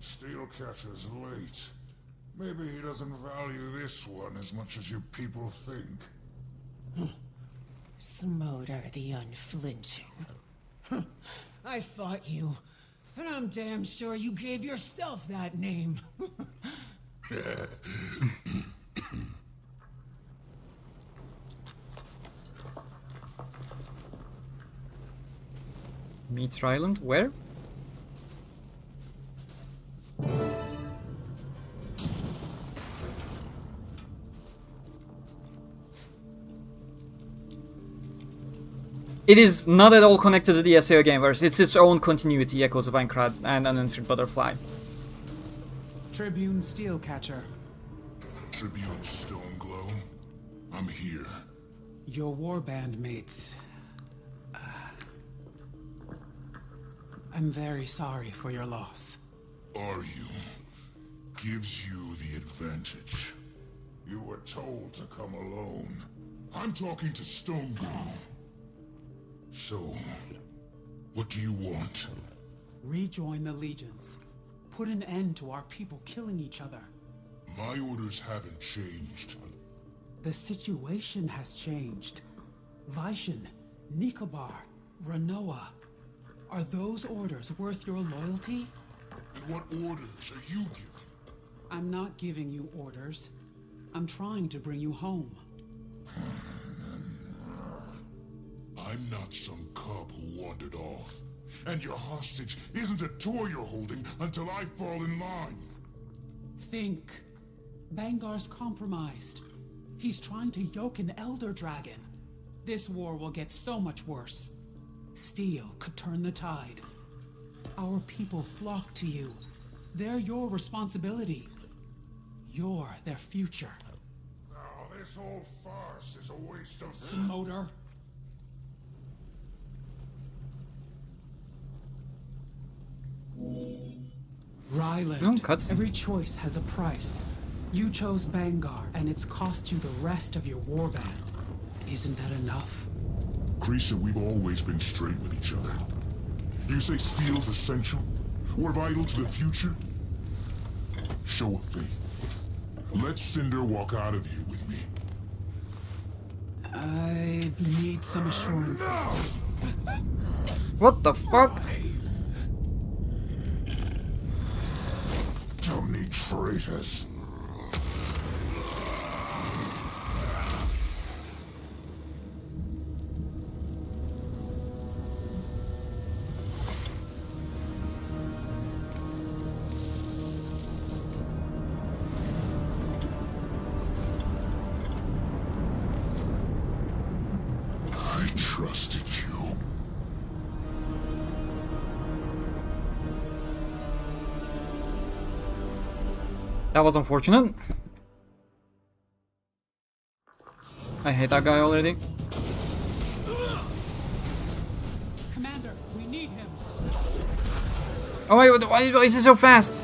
Steelcatcher's late. Maybe he doesn't value this one as much as you people think. Smolder the unflinching. I fought you, and I'm damn sure you gave yourself that name. Meet Ryland? Where? It is not at all connected to the SAO gameverse. It's its own continuity, Echoes of Aincrad and Unanswered Butterfly. Tribune Steelcatcher. Tribune Stoneglow, I'm here. Your warband mates. I'm very sorry for your loss. Are you? Gives you the advantage. You were told to come alone. I'm talking to Stoneglow. So, what do you want? Rejoin the Legions. Put an end to our people killing each other. My orders haven't changed. The situation has changed. Vaishan, Nikobar, Ranoa. Are those orders worth your loyalty? And what orders are you giving? I'm not giving you orders. I'm trying to bring you home. I'm not some cub who wandered off. And your hostage isn't a toy you're holding until I fall in line. Think. Bangar's compromised. He's trying to yoke an Elder Dragon. This war will get so much worse. Steel could turn the tide. Our people flock to you. They're your responsibility. You're their future. Now, this whole farce is a waste of... Smoter. Ryland, every choice has a price. You chose Bangar, and it's cost you the rest of your warband. Isn't that enough? Krisha, we've always been straight with each other. You say steel's essential? Or vital to the future? Show of faith. Let Cinder walk out of you with me. I need some assurances. What the fuck? Dummy traitors. I trusted you. That was unfortunate. I hate that guy already. Commander, we need him. Oh wait, why is it so fast?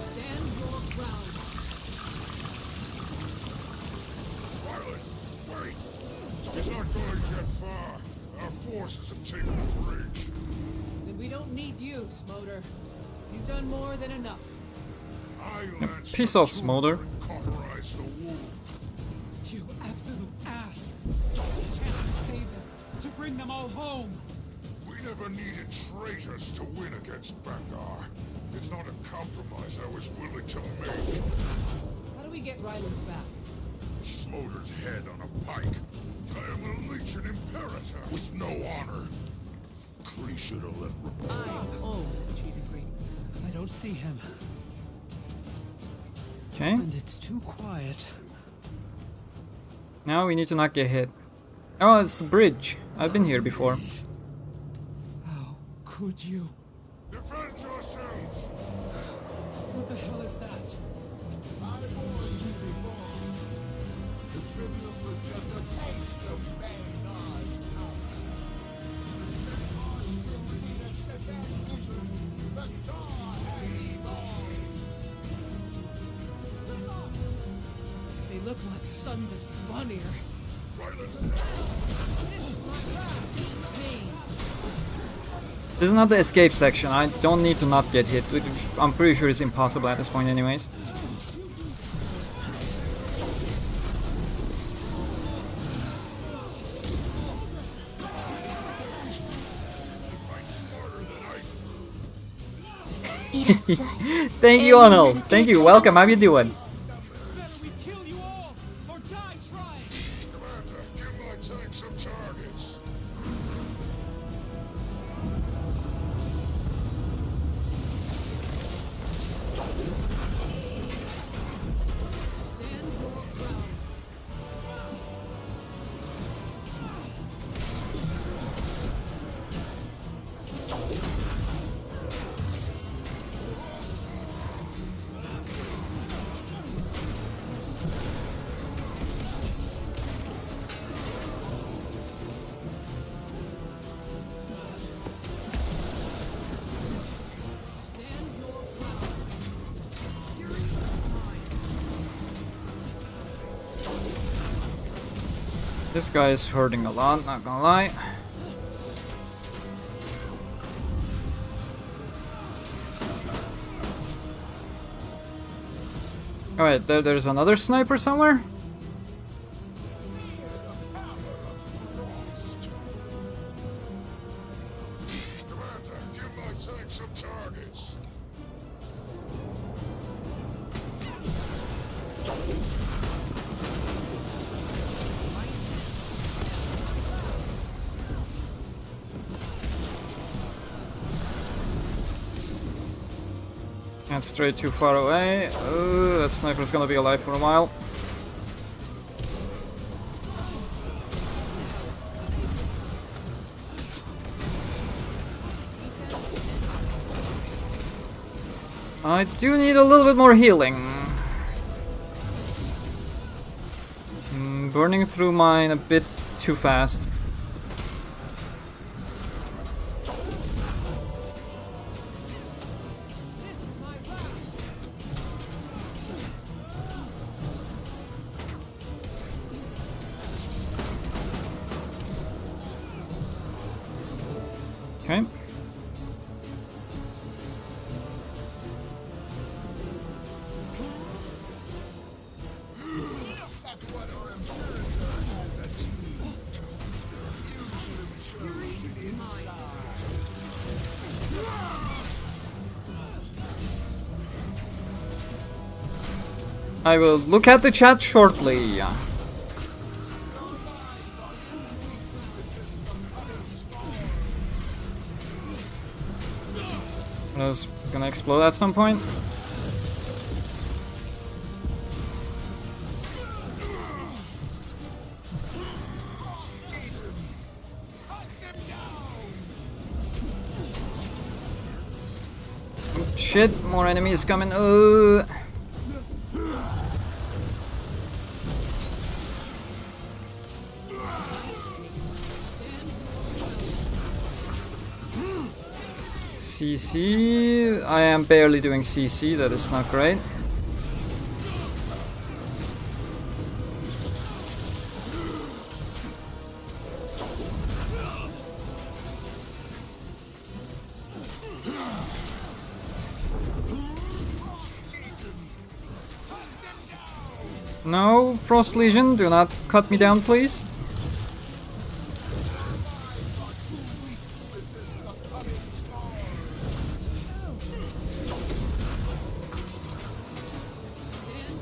Violet, wait! He's not going to get far. Our forces have taken the bridge. Then we don't need you, Smoter. You've done more than enough. Piss off, Smolder. Cauterize the wound. You absolute ass. A chance to save them, to bring them all home. We never needed traitors to win against Bangar. It's not a compromise I was willing to make. How do we get Ryland back? Smolder's head on a pike. I am a Legion Imperator with no honor. Kree should have let I'm always achieving greatness. I don't see him. Okay. And it's too quiet. Now we need to not get hit. Oh, it's the bridge. I've been here before. How could you? Defend yourselves! What the hell is that? I warned you before. The Tribune was just a taste of Bangar's power. The Bangar's children need a second vision. The Tsar has evolved. They look like sons of Svanir. This is not the escape section. I don't need to not get hit. I'm pretty sure it's impossible at this point anyways. Thank you, Arnold. Thank you. Welcome. How you doing? Better we kill you all or die trying. Commander, give my tank some targets. Stand your ground. Stand your ground. Fury mine. This guy is hurting a lot, not gonna lie. Alright, there's another sniper somewhere? Commander, give my tank some targets. Can't stray too far away. Oh, that sniper's gonna be alive for a while. I do need a little bit more healing. Burning through mine a bit too fast. Okay. I will look at the chat shortly. I was gonna explode at some point. Oh, shit, more enemies coming. CC. I am barely doing CC, that is not great. No, Frost Legion, do not cut me down, please.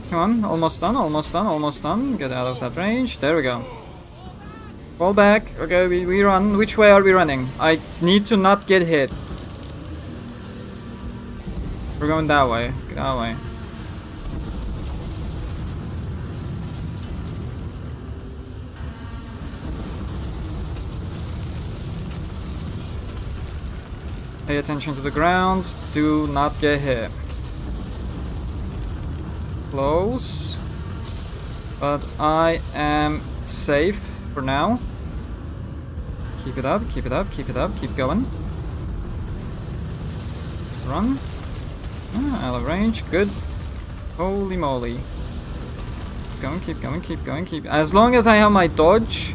Come on, almost done, almost done, almost done. Get out of that range. There we go. Fall back. Okay, we run. Which way are we running? I need to not get hit. We're going that way. That way. Pay attention to the ground. Do not get hit. Close. But I am safe for now. Keep it up, keep it up, keep it up, keep going. Run. Out of range, good. Holy moly. Keep going, keep going, keep going, keep. As long as I have my dodge.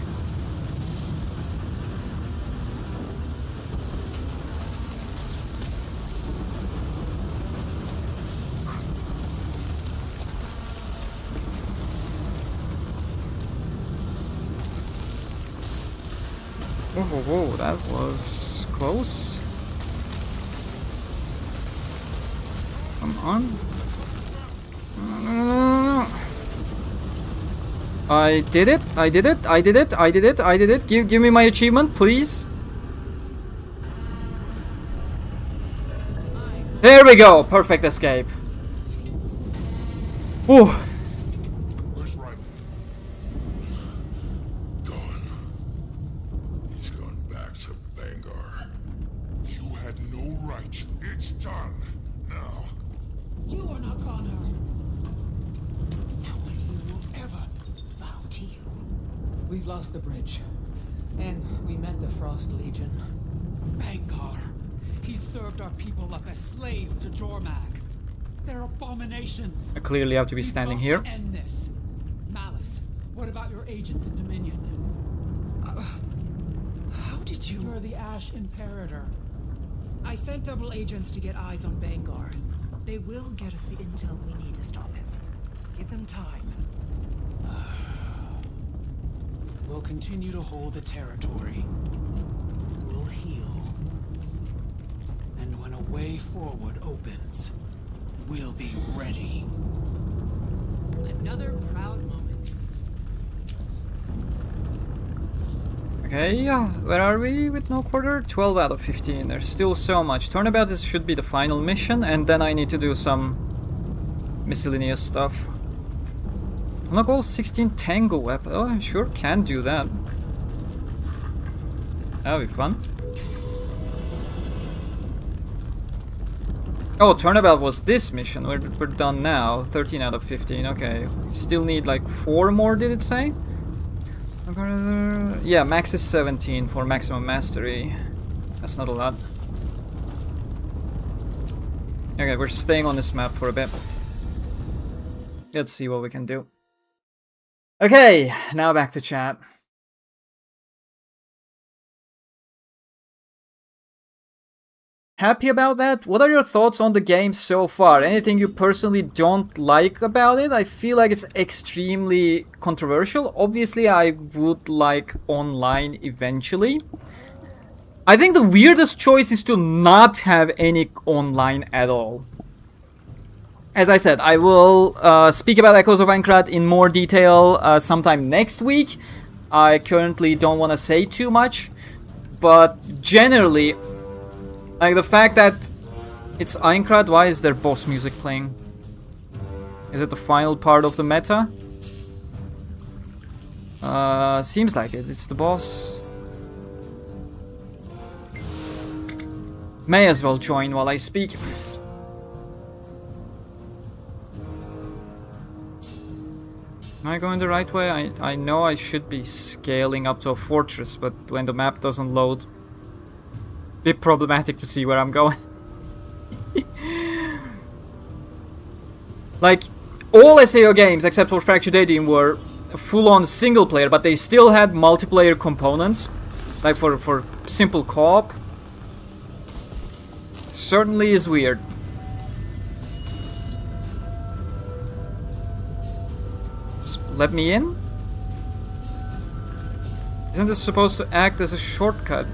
Whoa, that was close. Come on. I did it. I did it. I did it. I did it. I did it. Give me my achievement, please. There we go. Perfect escape. Ooh. Where's Riley? Gone. He's gone back to Bangar. You had no right. It's done. Now. You are not Connor. No one here will ever bow to you. We've lost the bridge. And we met the Frost Legion. Bangar. He served our people up as slaves to Jormag. They're abominations. I clearly have to be standing here. We've got to end this. Malice, what about your agents in Dominion? How did you... You're the Ash Imperator. I sent double agents to get eyes on Bangar. They will get us the intel we need to stop him. Give him time. We'll continue to hold the territory. We'll heal. And when a way forward opens, we'll be ready. Another proud moment. Okay, where are we with no quarter? 12 out of 15. There's still so much. Turnabout should be the final mission, and then I need to do some miscellaneous stuff. Unlock all 16 Tango weapons. Oh, I sure can do that. That'll be fun. Oh, Turnabout was this mission. We're done now. 13 out of 15. Okay. Still need like 4 more, did it say? Yeah, max is 17 for maximum mastery. That's not a lot. Okay, we're staying on this map for a bit. Let's see what we can do. Okay, now back to chat. Happy about that? What are your thoughts on the game so far? Anything you personally don't like about it? I feel like it's extremely controversial. Obviously, I would like online eventually. I think the weirdest choice is to not have any online at all. As I said, I will speak about Echoes of Aincrad in more detail sometime next week. I currently don't want to say too much, but generally, like the fact that it's Aincrad, why is there boss music playing? Is it the final part of the meta? Seems like it. It's the boss. May as well join while I speak. Am I going the right way? I know I should be scaling up to a fortress, but when the map doesn't load, bit problematic to see where I'm going. Like, all SAO games except for Fractured Daydream were full-on single player, but they still had multiplayer components, like for simple co-op. Certainly is weird. Just let me in? Isn't this supposed to act as a shortcut?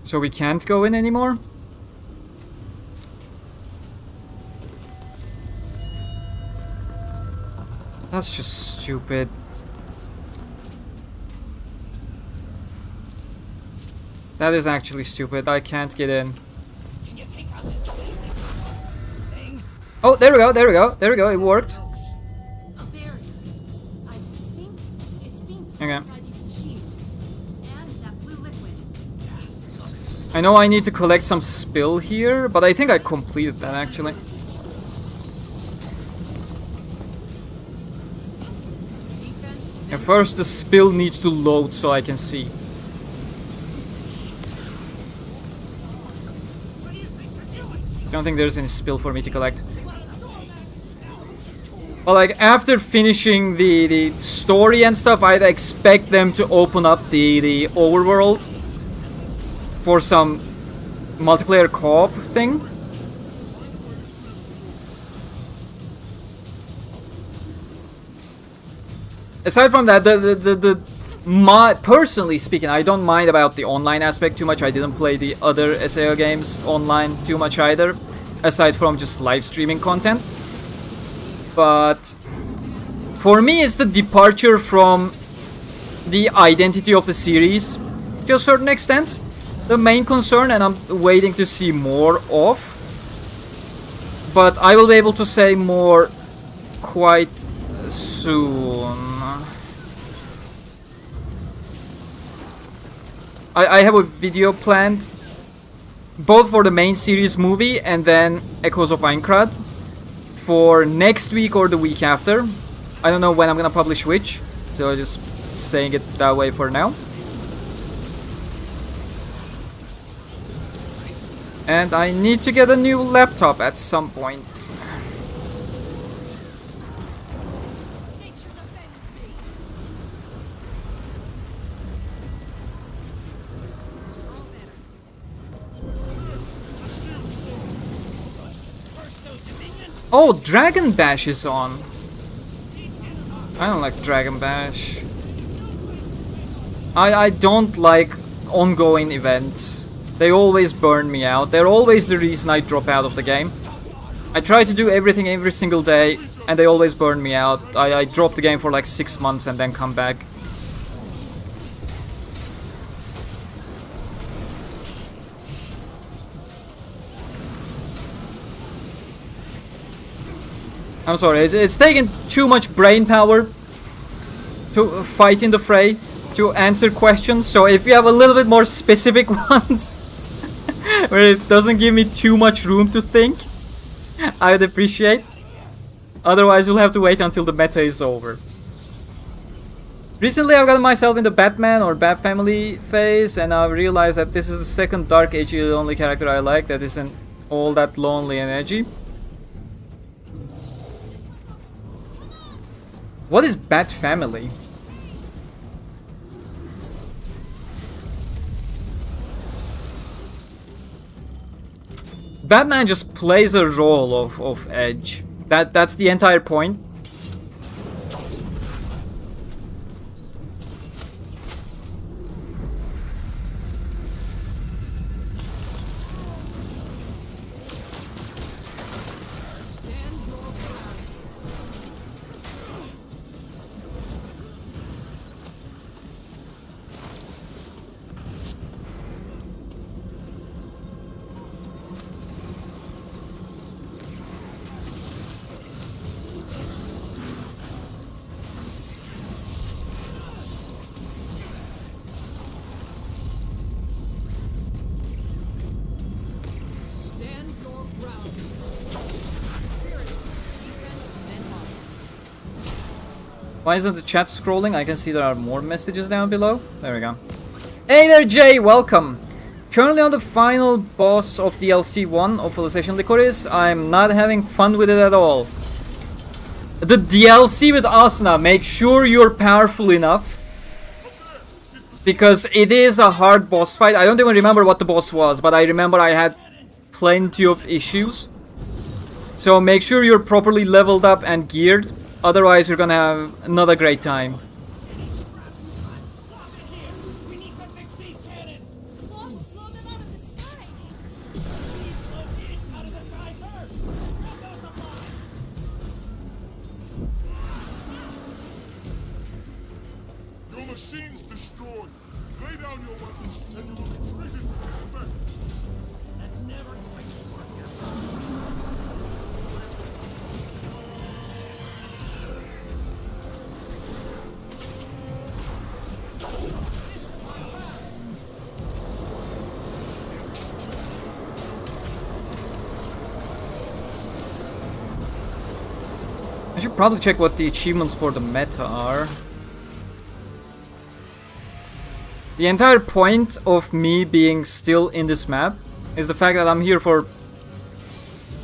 So we can't go in anymore? That's just stupid. That is actually stupid. I can't get in. Oh, there we go, there we go, there we go, it worked. Okay. I know I need to collect some spill here, but I think I completed that actually. And first the spill needs to load so I can see. Don't think there's any spill for me to collect. But like after finishing the story and stuff, I'd expect them to open up the overworld for some multiplayer co-op thing. aside from that, personally speaking, I don't mind about the online aspect too much. I didn't play the other SAO games online too much either, aside from just live streaming content. But for me, it's the departure from the identity of the series to a certain extent, the main concern, and I'm waiting to see more of. But I will be able to say more quite soon. I have a video planned both for the main series movie and then Echoes of Aincrad for next week or the week after. I don't know when I'm gonna publish which, so I'm just saying it that way for now. And I need to get a new laptop at some point. Oh, Dragon Bash is on. I don't like Dragon Bash. I don't like ongoing events. They always burn me out. They're always the reason I drop out of the game. I try to do everything every single day, and they always burn me out. I drop the game for like 6 months and then come back. I'm sorry, it's taking too much brain power to fight in the fray, to answer questions. So if you have a little bit more specific ones, where it doesn't give me too much room to think, I would appreciate. Otherwise, we'll have to wait until the meta is over. Recently, I've gotten myself in the Batman or Bat Family phase, and I've realized that this is the second dark, edgy, lonely character I like that isn't all that lonely and edgy. What is Bat Family? Batman just plays a role of edge. That's the entire point. Why isn't the chat scrolling? I can see there are more messages down below. There we go. Hey there, Jay! Welcome! Currently on the final boss of DLC 1 of Felicitation Licorice. I'm not having fun with it at all. The DLC with Asuna, make sure you're powerful enough. Because it is a hard boss fight. I don't even remember what the boss was, but I remember I had plenty of issues. So make sure you're properly leveled up and geared. Otherwise, you're gonna have not a great time. Your machine's destroyed. Lay down your weapons and you will be treated with respect. That's never going to work. I should probably check what the achievements for the meta are. The entire point of me being still in this map is the fact that I'm here for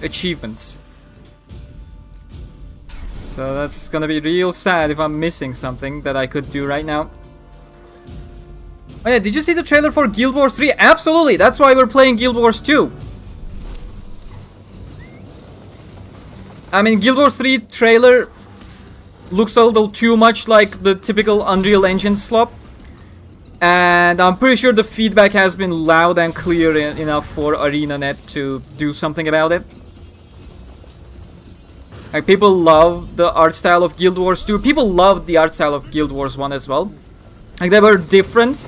achievements. So that's gonna be real sad if I'm missing something that I could do right now. Oh yeah, did you see the trailer for Guild Wars 3? Absolutely, that's why we're playing Guild Wars 2. I mean, Guild Wars 3 trailer looks a little too much like the typical Unreal Engine slop. And I'm pretty sure the feedback has been loud and clear enough for ArenaNet to do something about it. Like, people love the art style of Guild Wars 2. People loved the art style of Guild Wars 1 as well. Like, they were different.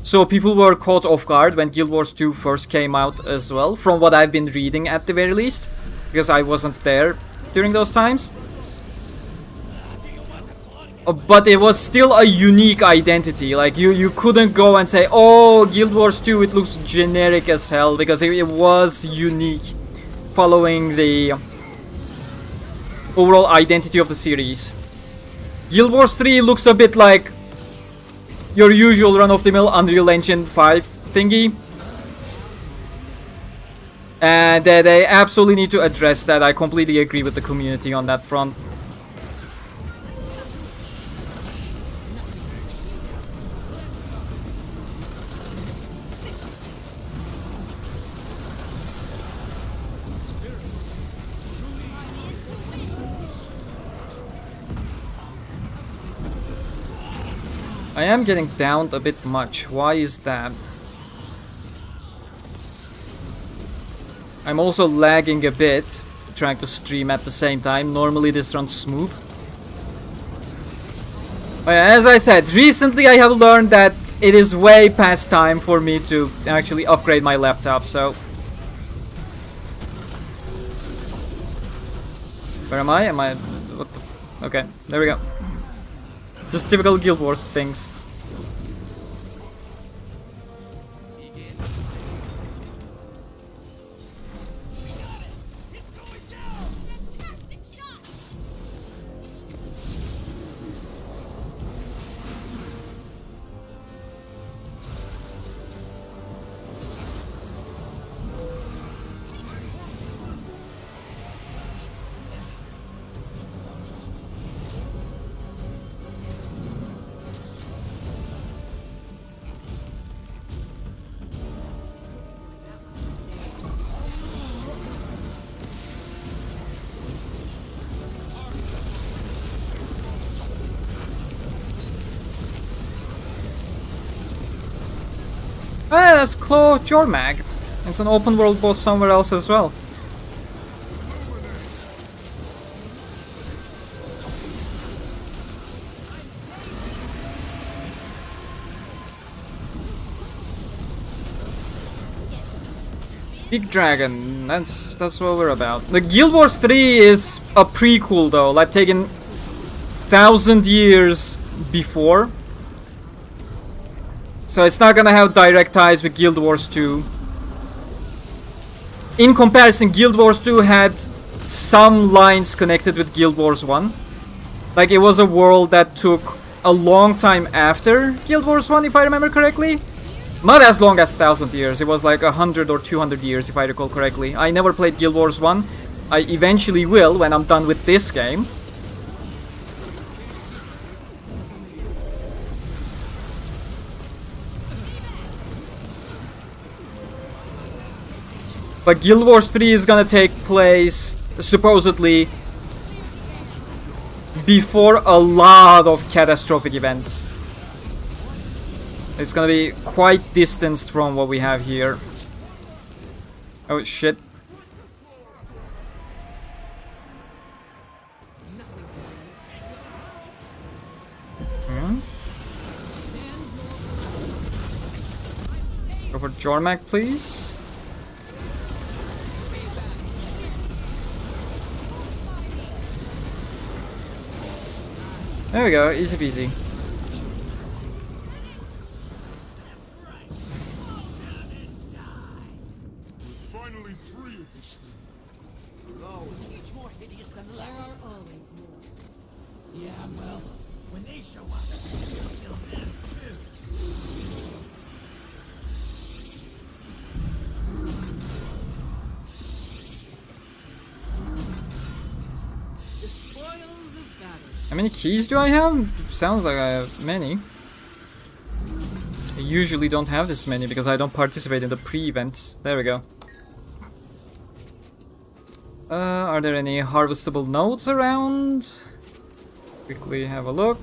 So people were caught off guard when Guild Wars 2 first came out as well. From what I've been reading at the very least. Because I wasn't there during those times. But it was still a unique identity. Like, you couldn't go and say, oh, Guild Wars 2, it looks generic as hell. Because it was unique. Following the overall identity of the series. Guild Wars 3 looks a bit like your usual run-of-the-mill Unreal Engine 5 thingy. And they absolutely need to address that. I completely agree with the community on that front. I am getting downed a bit much. Why is that? I'm also lagging a bit, trying to stream at the same time. Normally this runs smooth. But as I said, recently I have learned that it is way past time for me to actually upgrade my laptop, so... Where am I? Am I... What the... Okay, there we go. Just typical Guild Wars things. Ah, that's Claw Jormag. It's an open world boss somewhere else as well. Big Dragon, that's what we're about. The Guild Wars 3 is a prequel though, like taken 1,000 years before. So it's not gonna have direct ties with Guild Wars 2. In comparison, Guild Wars 2 had some lines connected with Guild Wars 1. Like, it was a world that took a long time after Guild Wars 1, if I remember correctly. Not as long as 1,000 years, it was like 100 or 200 years, if I recall correctly. I never played Guild Wars 1. I eventually will when I'm done with this game. But Guild Wars 3 is gonna take place, supposedly, before a lot of catastrophic events. It's gonna be quite distanced from what we have here. Oh shit. Go for Jormag, please. There we go, easy peasy. Finally free of this thing. Oh, each more hideous than the last. Always more. Yeah, well, when they show up, we'll kill them too. The spoils of battle. How many keys do I have? Sounds like I have many. I usually don't have this many because I don't participate in the pre-events. There we go. Are there any harvestable nodes around? Quickly have a look.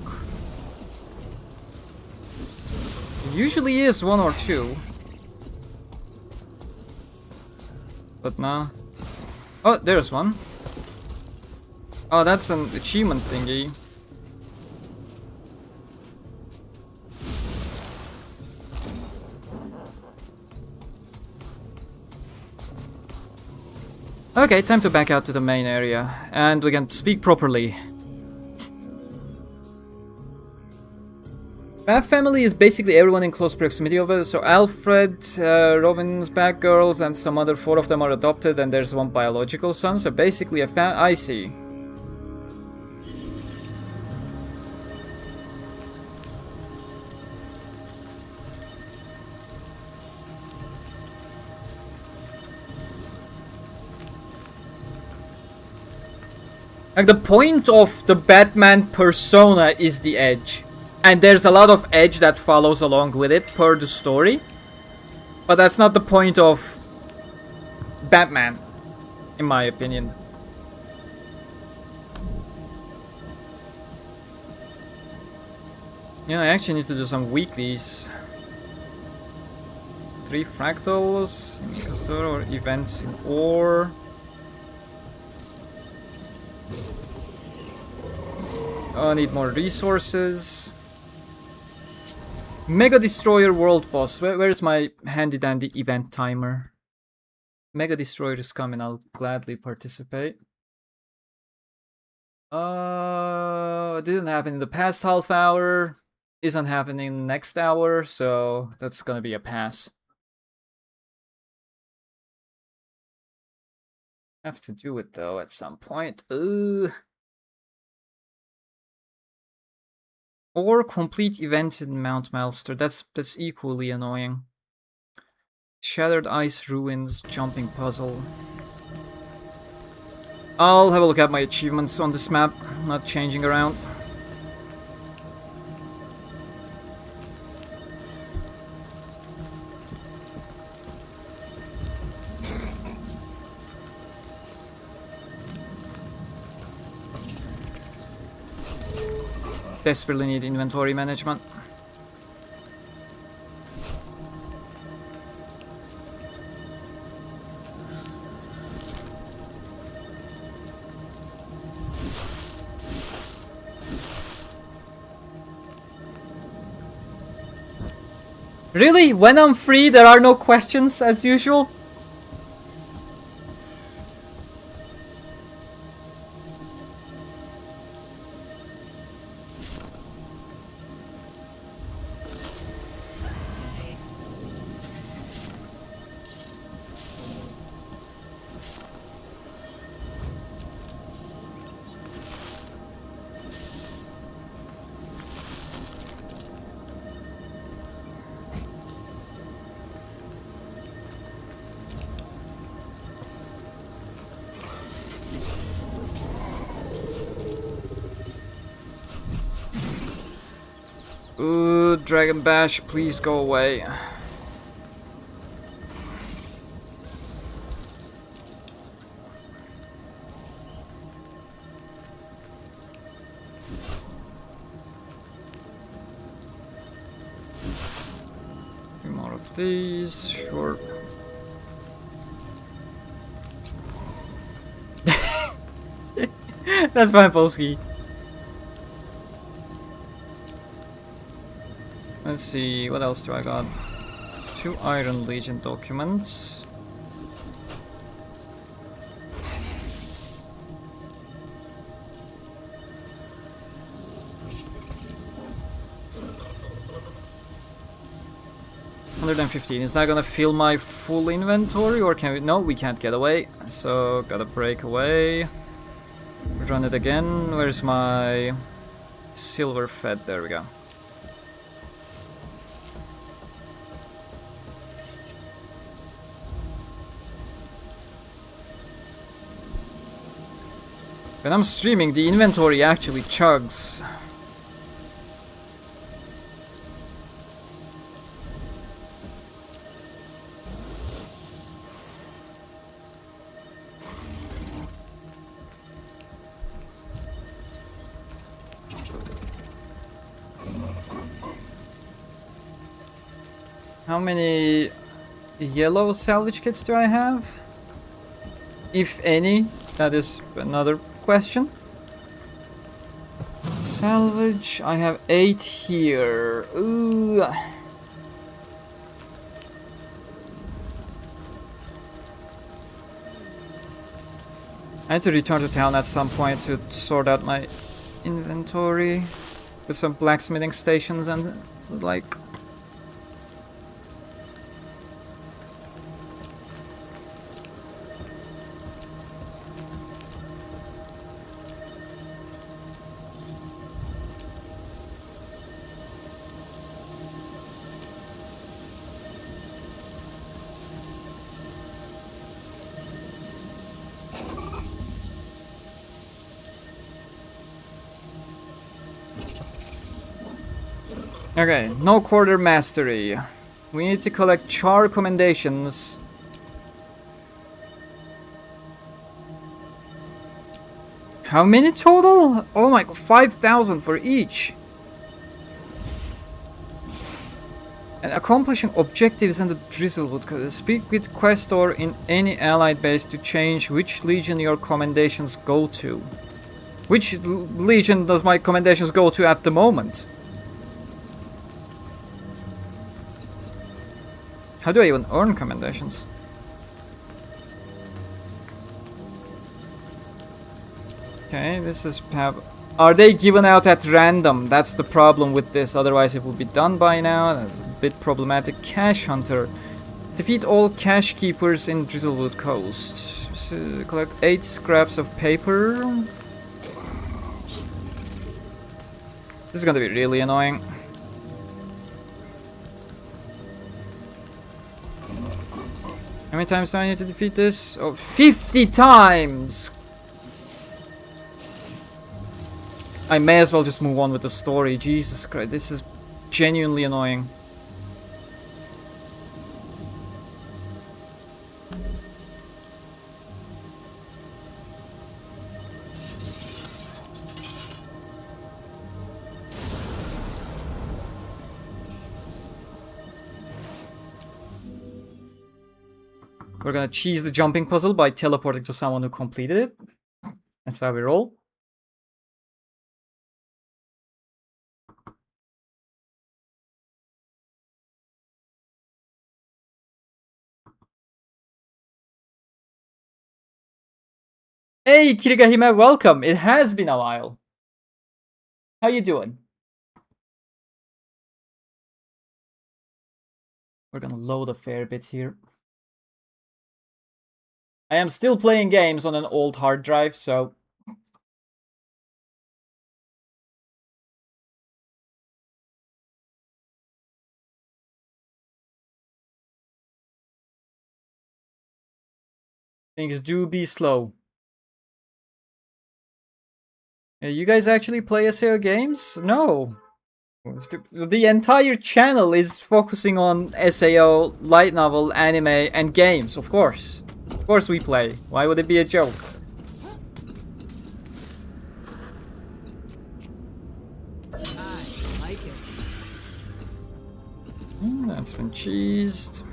It usually is 1 or 2. But nah. Oh, there's one. Oh, that's an achievement thingy. Okay, time to back out to the main area, and we can speak properly. Map family is basically everyone in close proximity of it. So Alfred, Robin's Batgirls, and some other 4 of them are adopted, and there's one biological son. So basically a I see. Like, the point of the Batman persona is the edge. And there's a lot of edge that follows along with it per the story. But that's not the point of Batman, in my opinion. Yeah, I actually need to do some weeklies. 3 fractals in Castor or events in ore. I need more resources. Mega Destroyer World Boss. Where's my handy dandy event timer? Mega Destroyer is coming. I'll gladly participate. Didn't happen in the past half hour. Isn't happening next hour, so that's gonna be a pass. Have to do it though at some point. Or complete events in Mount Malster. That's equally annoying. Shattered Ice Ruins jumping puzzle. I'll have a look at my achievements on this map. Not changing around. Desperately need inventory management. Really? When I'm free, there are no questions as usual? Ooh, Dragon Bash, please go away. Few more of these, sure. That's fine, Polsky. Let's see, what else do I got? 2 Iron Legion documents. $115. Is that gonna fill my full inventory, or can we? No, we can't get away. So gotta break away. Run it again. Where's my silver fed? There we go. When I'm streaming, the inventory actually chugs. How many yellow salvage kits do I have? If any, that is another question. Salvage, I have 8 here. Ooh. I had to return to town at some point to sort out my inventory with some blacksmithing stations and like. Okay, no quarter mastery. We need to collect char commendations. How many total? Oh my god, 5,000 for each. And accomplishing objectives in the Drizzlewood. Speak with Questor in any allied base to change which legion your commendations go to. Which legion does my commendations go to at the moment? How do I even earn commendations? Okay, this is are they given out at random? That's the problem with this. Otherwise it would be done by now. That's a bit problematic. Cache Hunter. Defeat all cache keepers in Drizzlewood Coast. So, collect 8 scraps of paper. This is gonna be really annoying. How many times do I need to defeat this? Oh, 50 times! I may as well just move on with the story. Jesus Christ, this is genuinely annoying. We're gonna cheese the jumping puzzle by teleporting to someone who completed it. That's how we roll. Hey, Kirigahime, welcome. It has been a while. How you doing? We're gonna load a fair bit here. I am still playing games on an old hard drive, so... things do be slow. You guys actually play SAO games? No. The entire channel is focusing on SAO, light novel, anime, and games, of course. Of course we play. Why would it be a joke? I like it. That's been cheesed.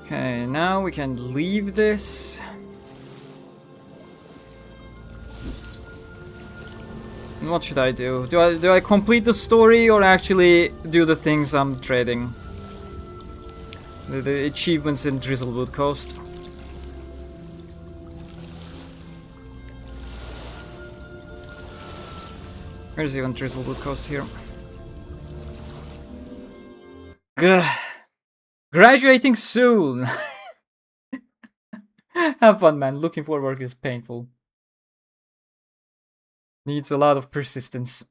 Okay, now we can leave this. And what should I do? Do I complete the story or actually do the things I'm trading? The achievements in Drizzlewood Coast. Where's even Drizzlewood Coast here? Gah. Graduating soon! Have fun, man. Looking for work is painful. Needs a lot of persistence.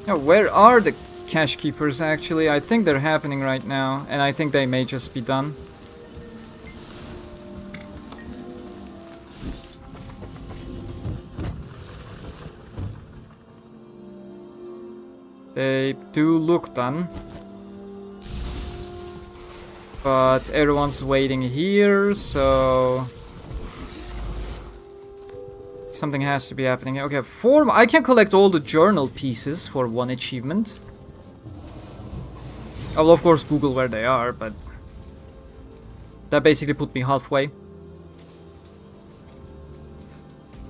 Yeah, where are the cache keepers actually? I think they're happening right now, and I think they may just be done. They do look done. But everyone's waiting here, so... something has to be happening. Okay, I can collect all the journal pieces for one achievement. I will of course Google where they are, but... that basically put me halfway.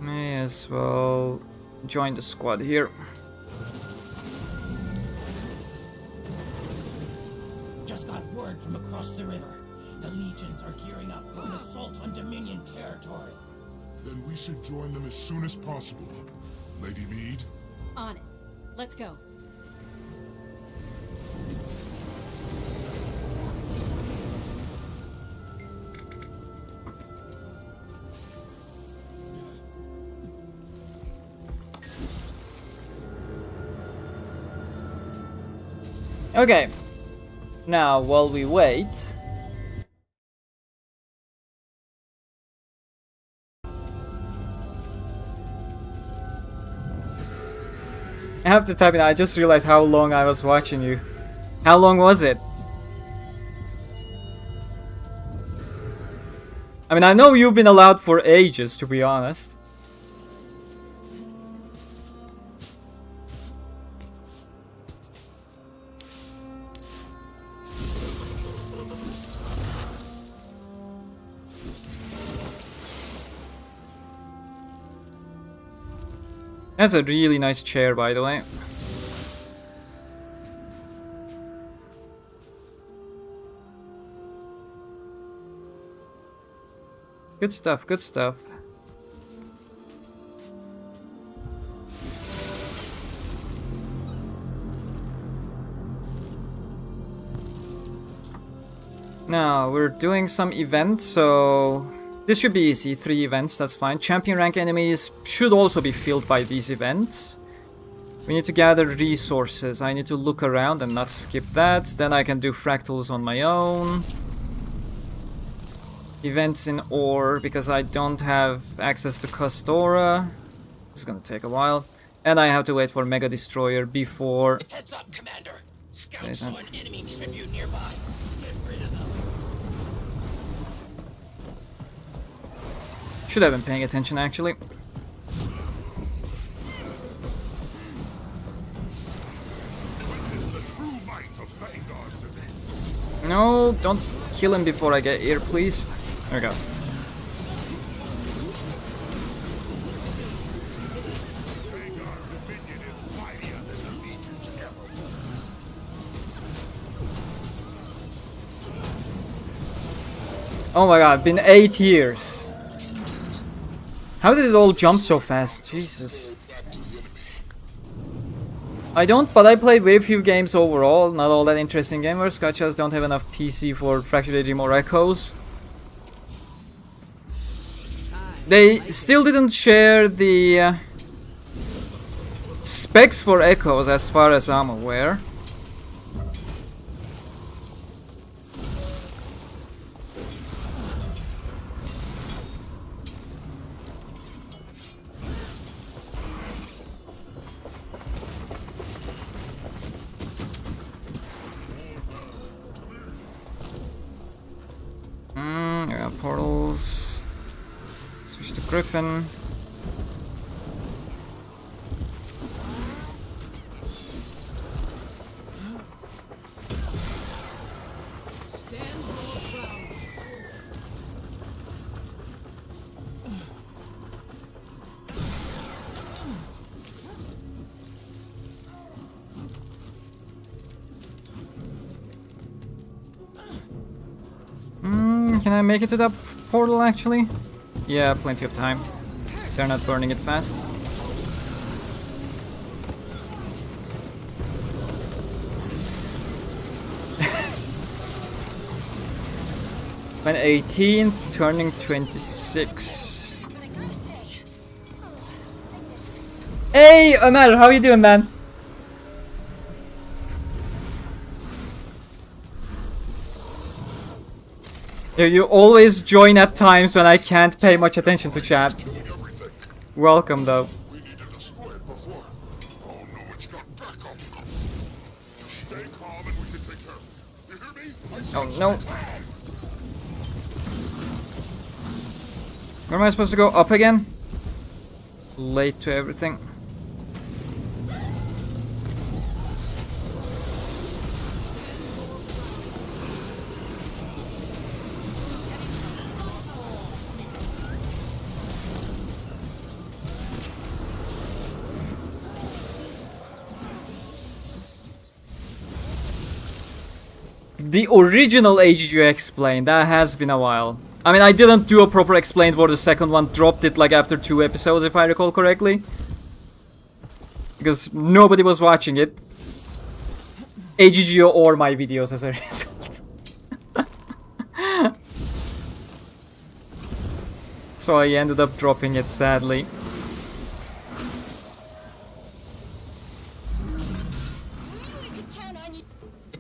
May as well join the squad here. From across the river. The legions are gearing up for an assault on Dominion territory. Then we should join them as soon as possible. Lady Mead? On it. Let's go. Okay. Now, while we wait... I have to type in, I just realized how long I was watching you. How long was it? I mean, I know you've been allowed for ages, to be honest. That's a really nice chair, by the way. Good stuff, good stuff. Now, we're doing some events, so... this should be easy, 3 events, that's fine. Champion rank enemies should also be filled by these events. We need to gather resources. I need to look around and not skip that. Then I can do fractals on my own. Events in ore, because I don't have access to Castora. It's gonna take a while. And I have to wait for Mega Destroyer before... Heads up, Commander. Scouts saw an enemy tribute nearby. Get rid of them. Should have been paying attention, actually. No, don't kill him before I get here, please. There we go. Oh my god, been 8 years. How did it all jump so fast? Jesus. I don't, but I play very few games overall. Not all that interesting gamers. Gachas don't have enough PC for Fractured Daydream or Echoes. They still didn't share the specs for Echoes as far as I'm aware. Yeah, portals. Switch to Griffin. Can I make it to that portal actually? Yeah, plenty of time. They're not burning it fast. When 18th, turning 26. Hey, Amar, how you doing, man? You always join at times when I can't pay much attention to chat. Welcome though. We need to destroy it before. Oh no, it's got backup. Stay calm and we can take care of it. You hear me? I said Oh no. stay calm. Where am I supposed to go? Up again? Late to everything. The original AGG explained, that has been a while. I mean, I didn't do a proper explain for the second one, dropped it like after 2 episodes if I recall correctly. Because nobody was watching it. AGG or my videos as a result. So I ended up dropping it sadly.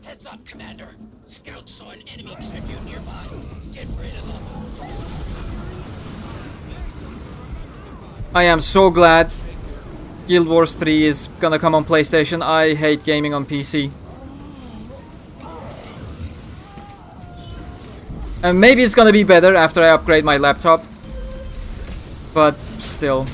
Heads up, Commander. Scouts saw an enemy tribute nearby. Get rid of them. I am so glad Guild Wars 3 is gonna come on PlayStation. I hate gaming on PC. And maybe it's gonna be better after I upgrade my laptop. But still.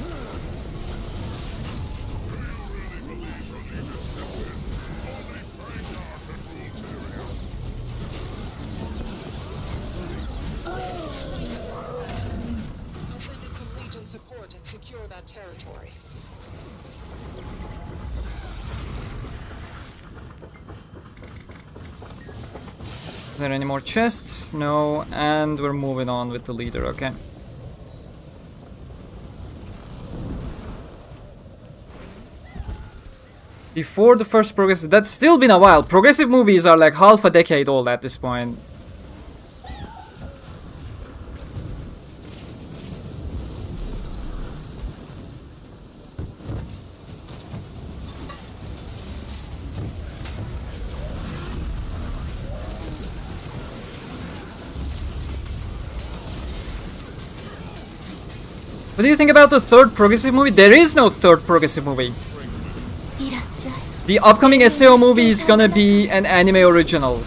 Is there any more chests? No, and we're moving on with the leader, okay. Before the first progressive, that's still been a while. Progressive movies are like half a decade old at this point. What do you think about the third progressive movie? There is no third progressive movie. The upcoming SAO movie is gonna be an anime original.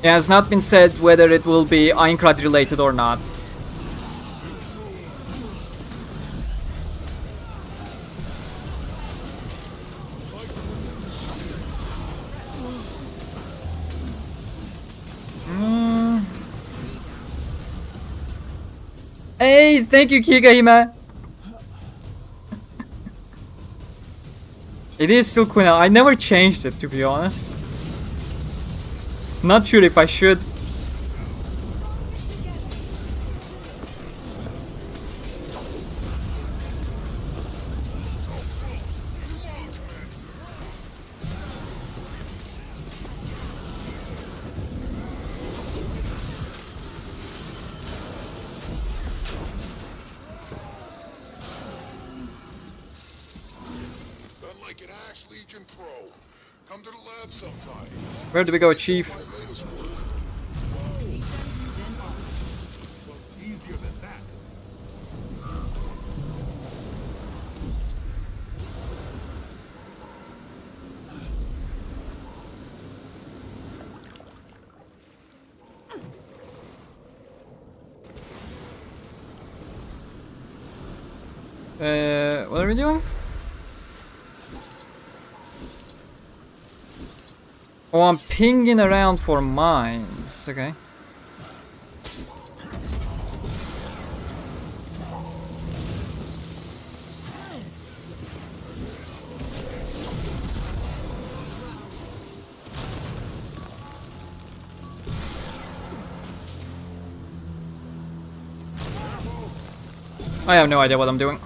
It has not been said whether it will be Aincrad related or not. Hey, thank you, Kigahime. It is still Queen. I never changed it, to be honest. Not sure if I should. Where do we go, Chief? What are we doing? Oh, I'm pinging around for mines. Okay. I have no idea what I'm doing.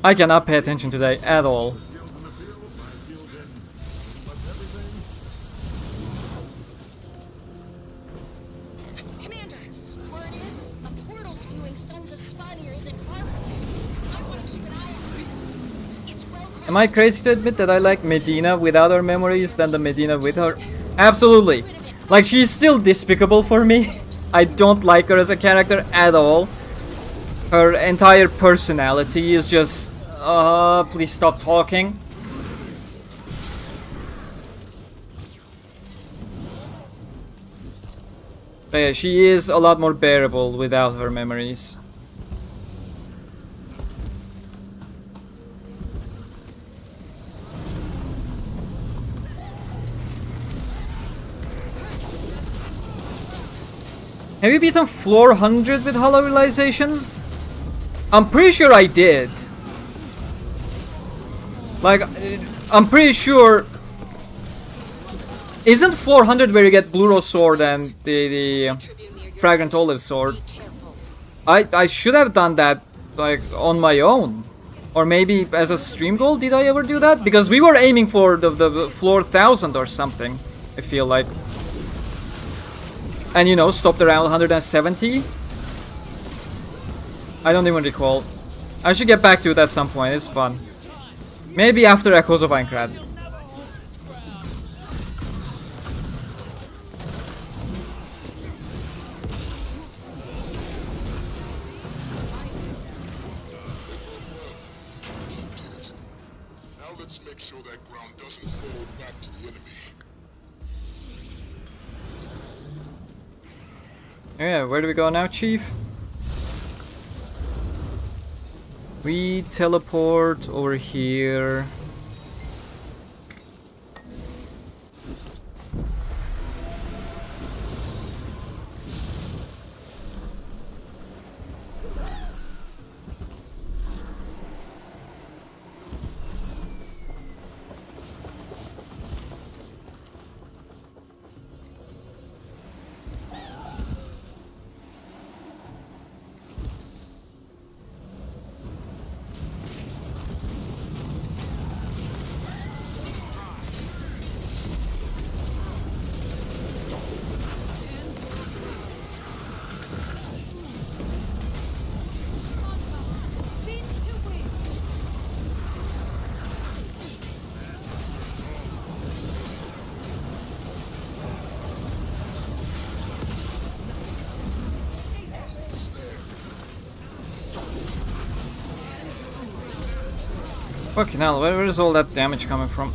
I cannot pay attention today at all. Am I crazy to admit that I like Medina without her memories than the Medina with her? Absolutely. Like, she's still despicable for me. I don't like her as a character at all. Her entire personality is just... please stop talking. But yeah, she is a lot more bearable without her memories. Have you beaten floor 100 with Hollow Realization? I'm pretty sure I did. Like, I'm pretty sure... Isn't floor 100 where you get Blue Rose Sword and the Fragrant Olive Sword? I should have done that, like, on my own. Or maybe as a stream goal, did I ever do that? Because we were aiming for the floor 1000 or something, I feel like. And, you know, stopped around 170. I don't even recall. I should get back to it at some point, it's fun. Maybe after Echoes of Aincrad. Now let's make sure that ground doesn't fall back to the enemy. Yeah, where do we go now, Chief? We teleport over here. Fucking hell, where is all that damage coming from?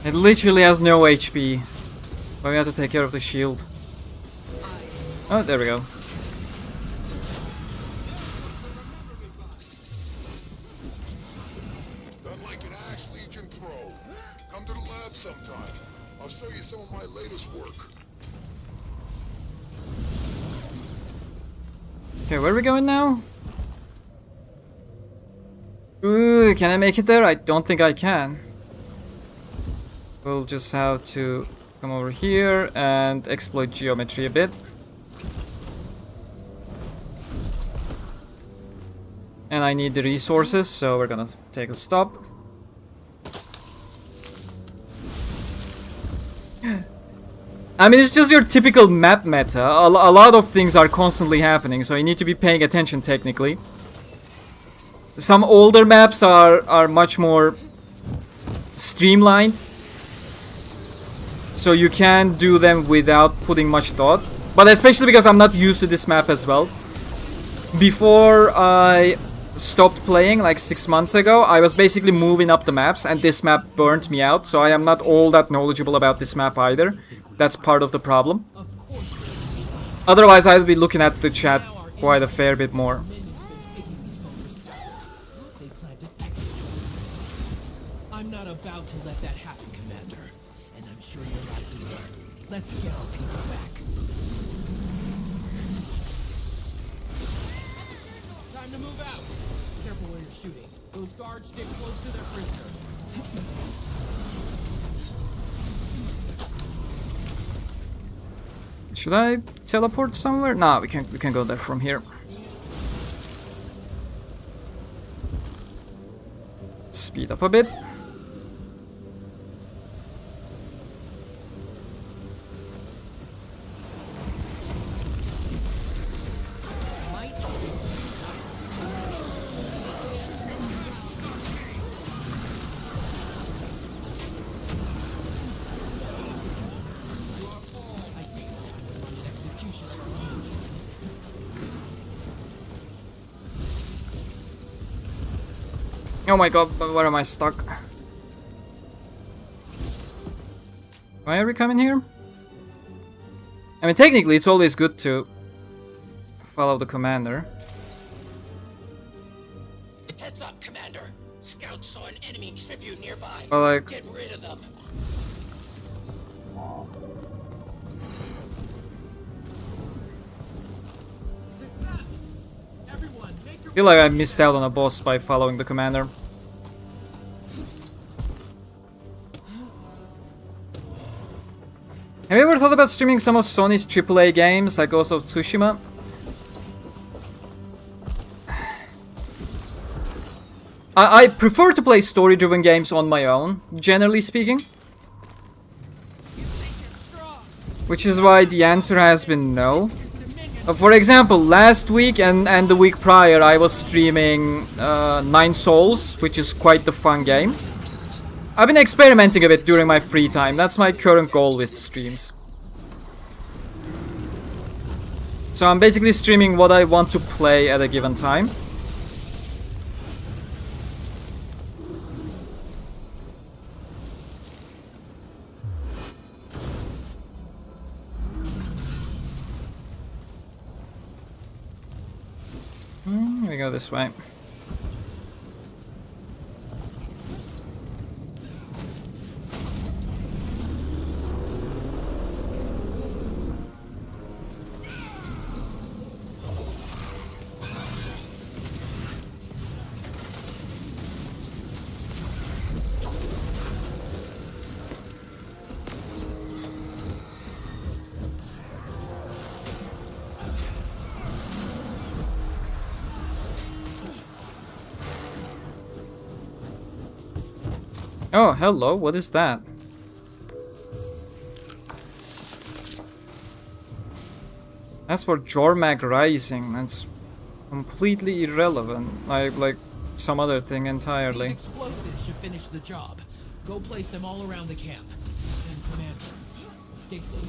It literally has no HP. But we have to take care of the shield. Oh, there we go. Done like an Ash Legion Pro. Come to the lab sometime. I'll show you some of my latest work. Okay, where are we going now? Ooh, can I make it there? I don't think I can. We'll just have to come over here and exploit geometry a bit. And I need the resources, so we're gonna take a stop. I mean, it's just your typical map meta. A lot of things are constantly happening, so you need to be paying attention technically. Some older maps are much more streamlined, so you can do them without putting much thought. But especially because I'm not used to this map as well. Before I stopped playing, like 6 months ago, I was basically moving up the maps, and this map burnt me out, so I am not all that knowledgeable about this map either. That's part of the problem. Otherwise, I would be looking at the chat quite a fair bit more. I'm not about to let that happen, Commander. And I'm sure you're not either. Let's get our people back. Time to move out. Careful where you're shooting. Those guards stick close to their prisoners. Should I teleport somewhere? Nah, we can go there from here. Speed speed up a bit. Oh my god, where am I stuck? Why are we coming here? I mean, technically it's always good to follow the commander. Heads up, Commander. Scouts saw an enemy tribute nearby. But like, Get rid of them. I feel like I missed out on a boss by following the commander. Have you ever thought about streaming some of Sony's AAA games like Ghost of Tsushima? I prefer to play story-driven games on my own, generally speaking. Which is why the answer has been no. For example, last week and the week prior I was streaming 9 Souls, which is quite the fun game. I've been experimenting a bit during my free time. That's my current goal with streams. So I'm basically streaming what I want to play at a given time. We go this way. Oh, hello, what is that? That's for Jormag Rising. That's completely irrelevant. Like some other thing entirely. These explosives should finish the job. Go place them all around the camp. And Commander, stay safe.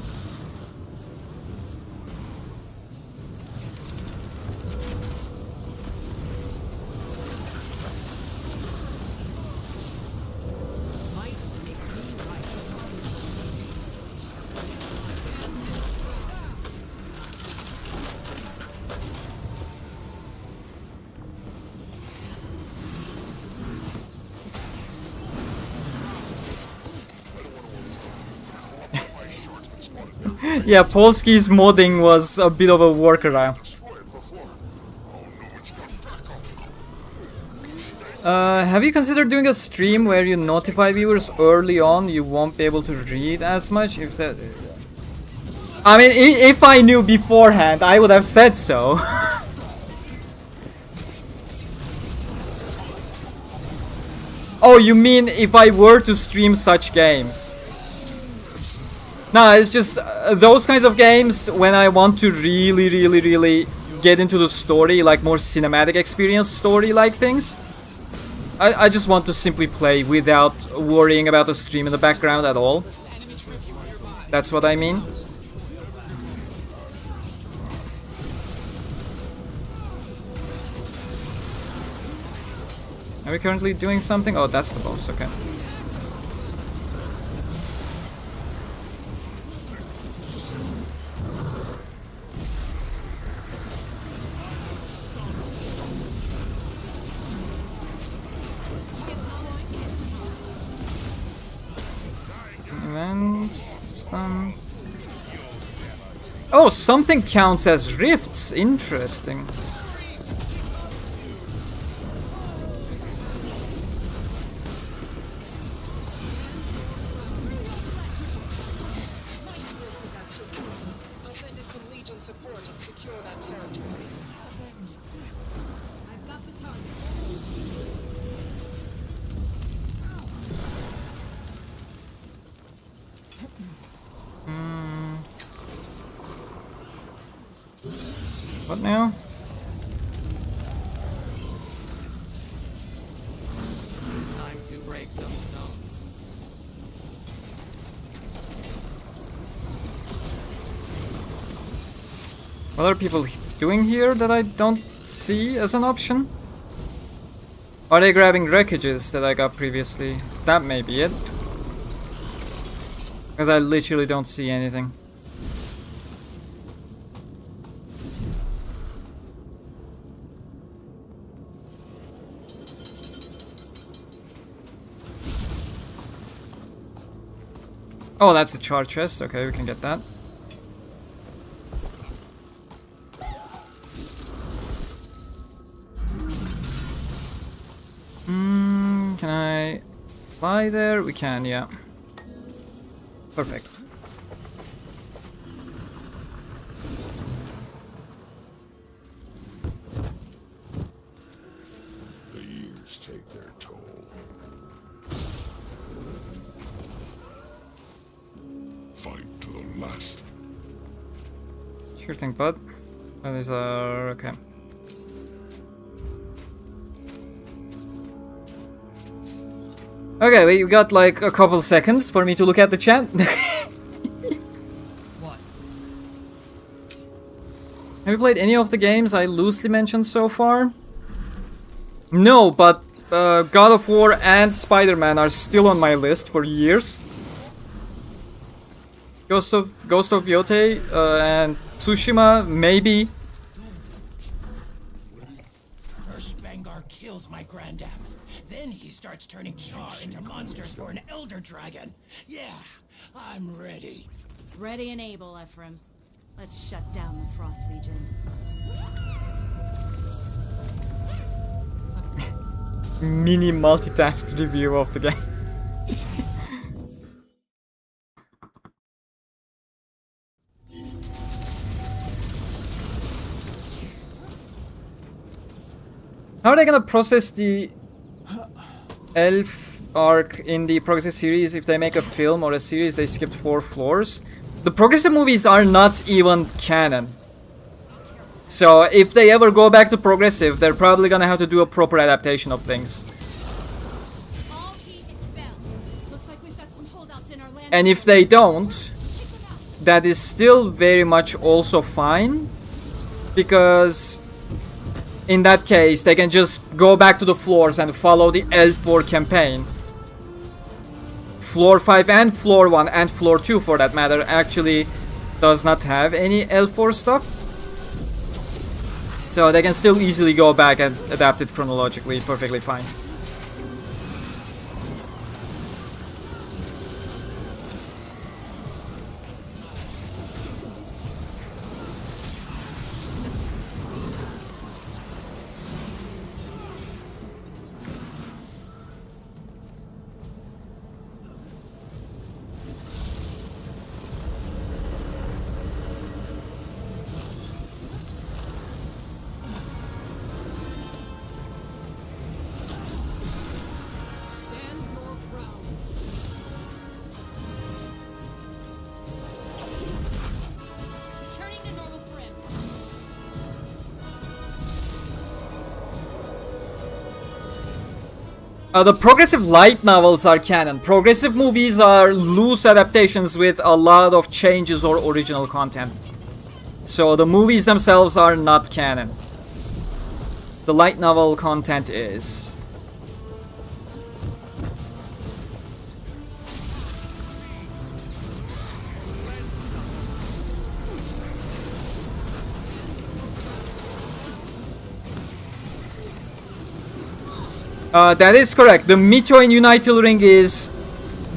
Yeah, Polsky's modding was a bit of a workaround. Have you considered doing a stream where you notify viewers early on you won't be able to read as much? If that... I mean, if I knew beforehand, I would have said so. Oh, you mean if I were to stream such games? No, it's just those kinds of games when I want to really get into the story, like more cinematic experience story-like things. I just want to simply play without worrying about the stream in the background at all. That's what I mean. Are we currently doing something? Oh, that's the boss, okay. Events, stun. Oh, something counts as rifts. Interesting. What now? Time to break some stone. What are people doing here that I don't see as an option? Are they grabbing wreckages that I got previously? That may be it. Because I literally don't see anything. Oh, that's a char chest. Okay, we can get that. Can I fly there? We can, yeah. Perfect. The years take their toll. Fight to the last. Sure thing, bud. That is okay. Okay, we got like a couple seconds for me to look at the chat. What? Have you played any of the games I loosely mentioned so far? No, but God of War and Spider-Man are still on my list for years. Ghost of Yotei and Tsushima, maybe. First, Vanguard kills my granddam. Then he starts turning Char into monsters for an Elder Dragon. Yeah, I'm ready. Ready and able, Ephraim. Let's shut down the Frost Legion. Mini multitask review of the game. How are they gonna process the Elf arc in the Progressive series? If they make a film or a series, they skipped 4 floors. The Progressive movies are not even canon. So if they ever go back to Progressive, they're probably gonna have to do a proper adaptation of things. And if they don't, that is still very much also fine, because in that case they can just go back to the floors and follow the L4 campaign. Floor 5 and Floor 1 and Floor 2 for that matter actually does not have any L4 stuff. So they can still easily go back and adapt it chronologically, perfectly fine. The progressive light novels are canon. Progressive movies are loose adaptations with a lot of changes or original content. So the movies themselves are not canon. The light novel content is. That is correct. The Mito in Unital Ring is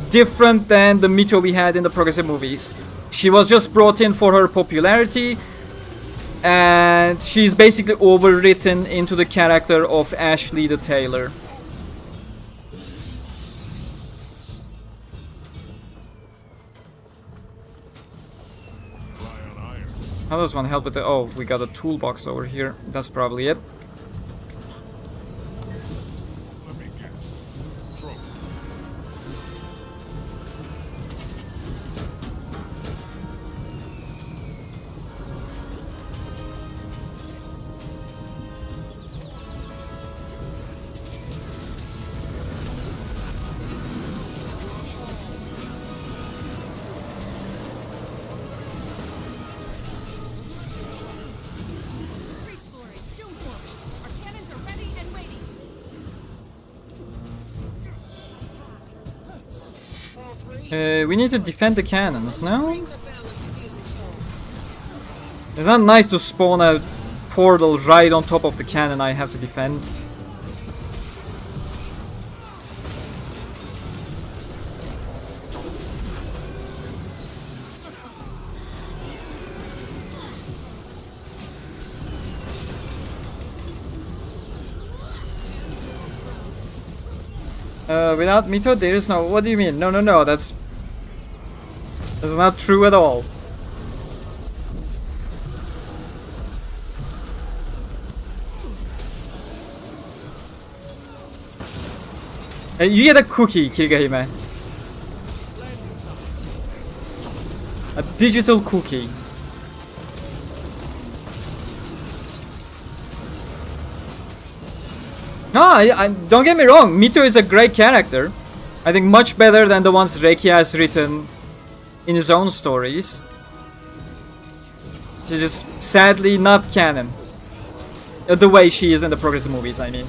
different than the Mito we had in the progressive movies. She was just brought in for her popularity, and she's basically overwritten into the character of Ashley the Tailor. How does one help with the... Oh, we got a toolbox over here. That's probably it. We need to defend the cannons, no? It's not nice to spawn a portal right on top of the cannon I have to defend. Without Mito, there is no... What do you mean? No, no, no, that's not true at all. You get a cookie, Kirigahime. A digital cookie. No, don't get me wrong, Mito is a great character. I think much better than the ones Reiki has written in his own stories. She's just sadly not canon. The way she is in the Progress movies, I mean.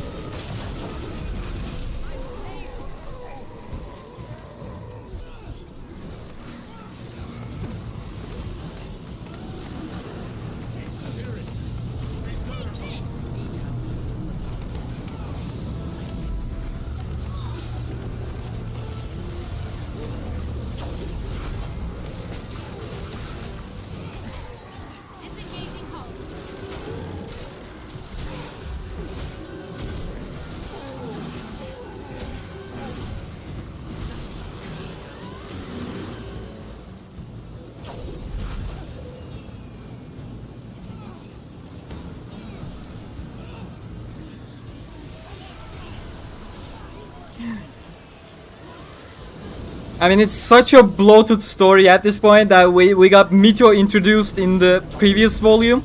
I mean, it's such a bloated story at this point that we got Mito introduced in the previous volume,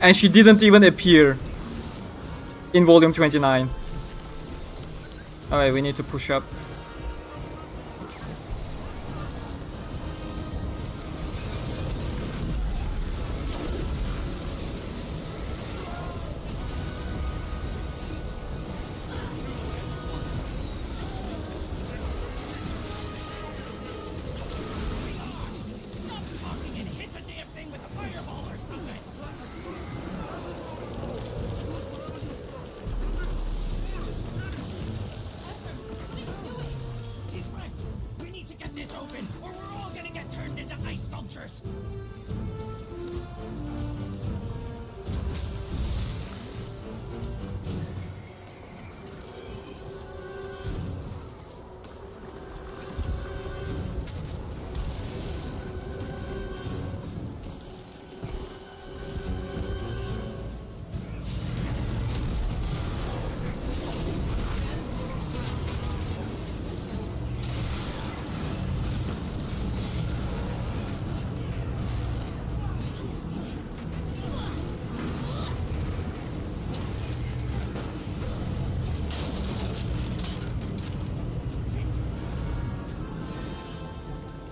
and she didn't even appear in volume 29. Alright, we need to push up.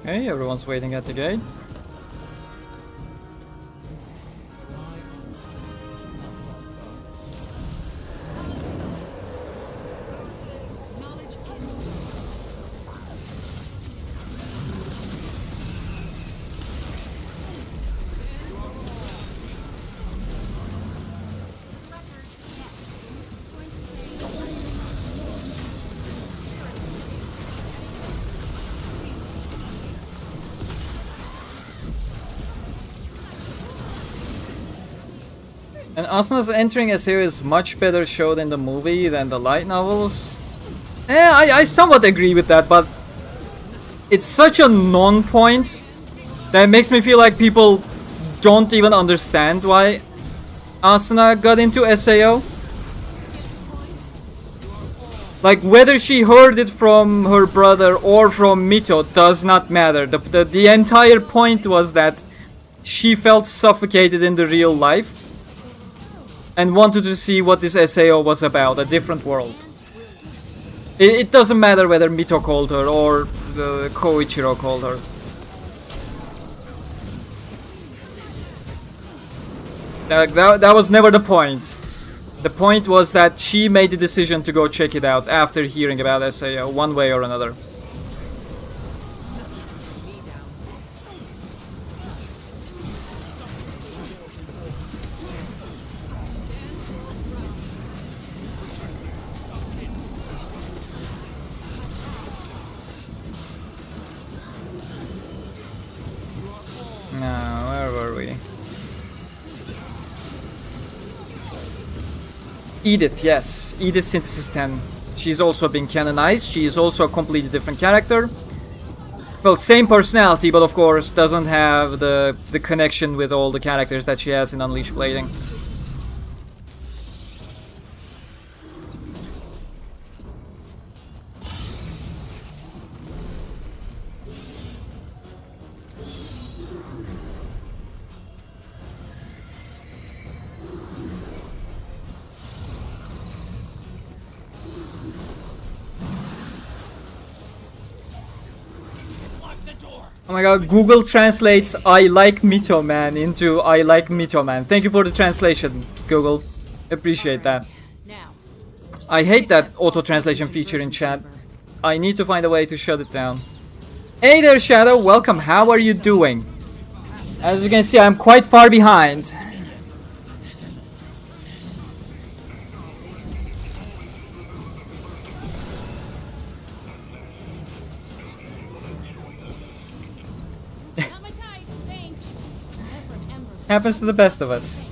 Okay, everyone's waiting at the gate. And Asuna's entering SAO is much better shown in the movie than the light novels. I somewhat agree with that, but it's such a non-point that makes me feel like people don't even understand why Asuna got into SAO. Like, whether she heard it from her brother or from Mito does not matter. The entire point was that she felt suffocated in the real life and wanted to see what this SAO was about, a different world. It doesn't matter whether Mito called her or Koichiro called her. That was never the point. The point was that she made the decision to go check it out after hearing about SAO, one way or another. sweetie. Edith, yes. Edith Synthesis 10. She's also been canonized. She is also a completely different character. Well, same personality, but of course doesn't have the connection with all the characters that she has in Unleashed Blading. Oh my god, Google translates I like Mito Man into I like Mito Man. Thank you for the translation, Google. Appreciate that. I hate that auto-translation feature in chat. I need to find a way to shut it down. Hey there, Shadow. Welcome. How are you doing? As you can see, I'm quite far behind. Happens to the best of us.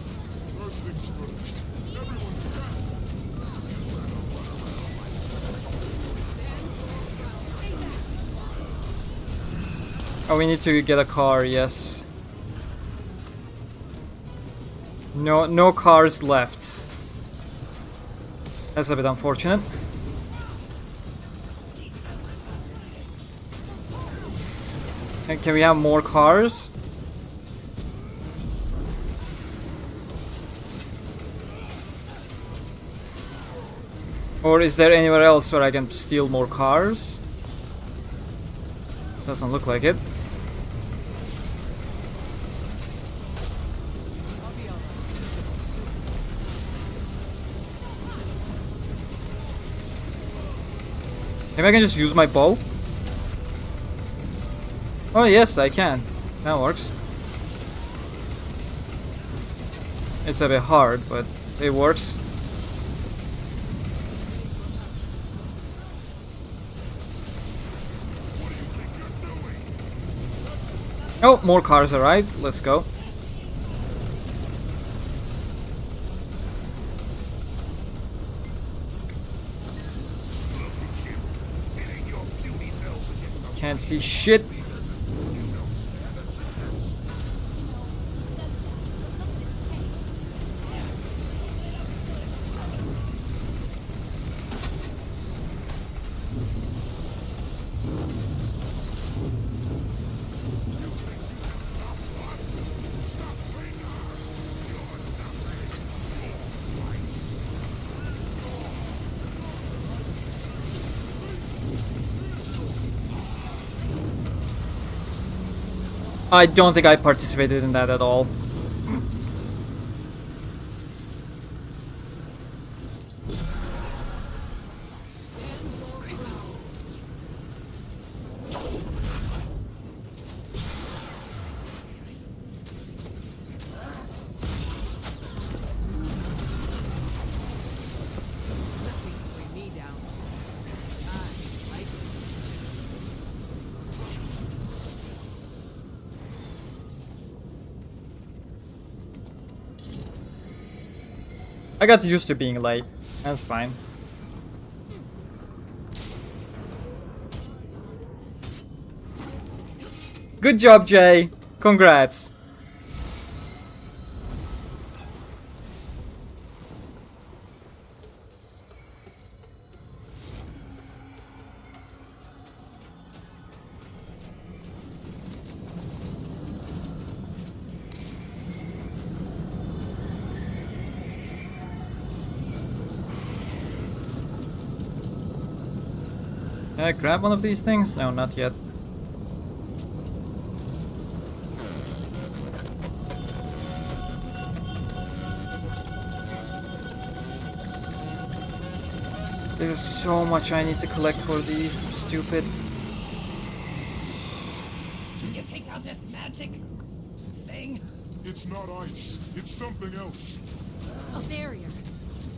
Oh, we need to get a car, yes. No cars left. That's a bit unfortunate. And can we have more cars? Or is there anywhere else where I can steal more cars? Doesn't look like it. Maybe I can just use my bow? Oh yes, I can. That works. It's a bit hard, but it works. Oh, more cars arrived. Let's go. Can't see shit. I don't think I participated in that at all. I got used to being late. That's fine. Good job, Jay. Congrats. Can I grab one of these things? No, not yet. There's so much I need to collect for these. It's stupid. Can you take out this magic thing? It's not ice. It's something else. A barrier.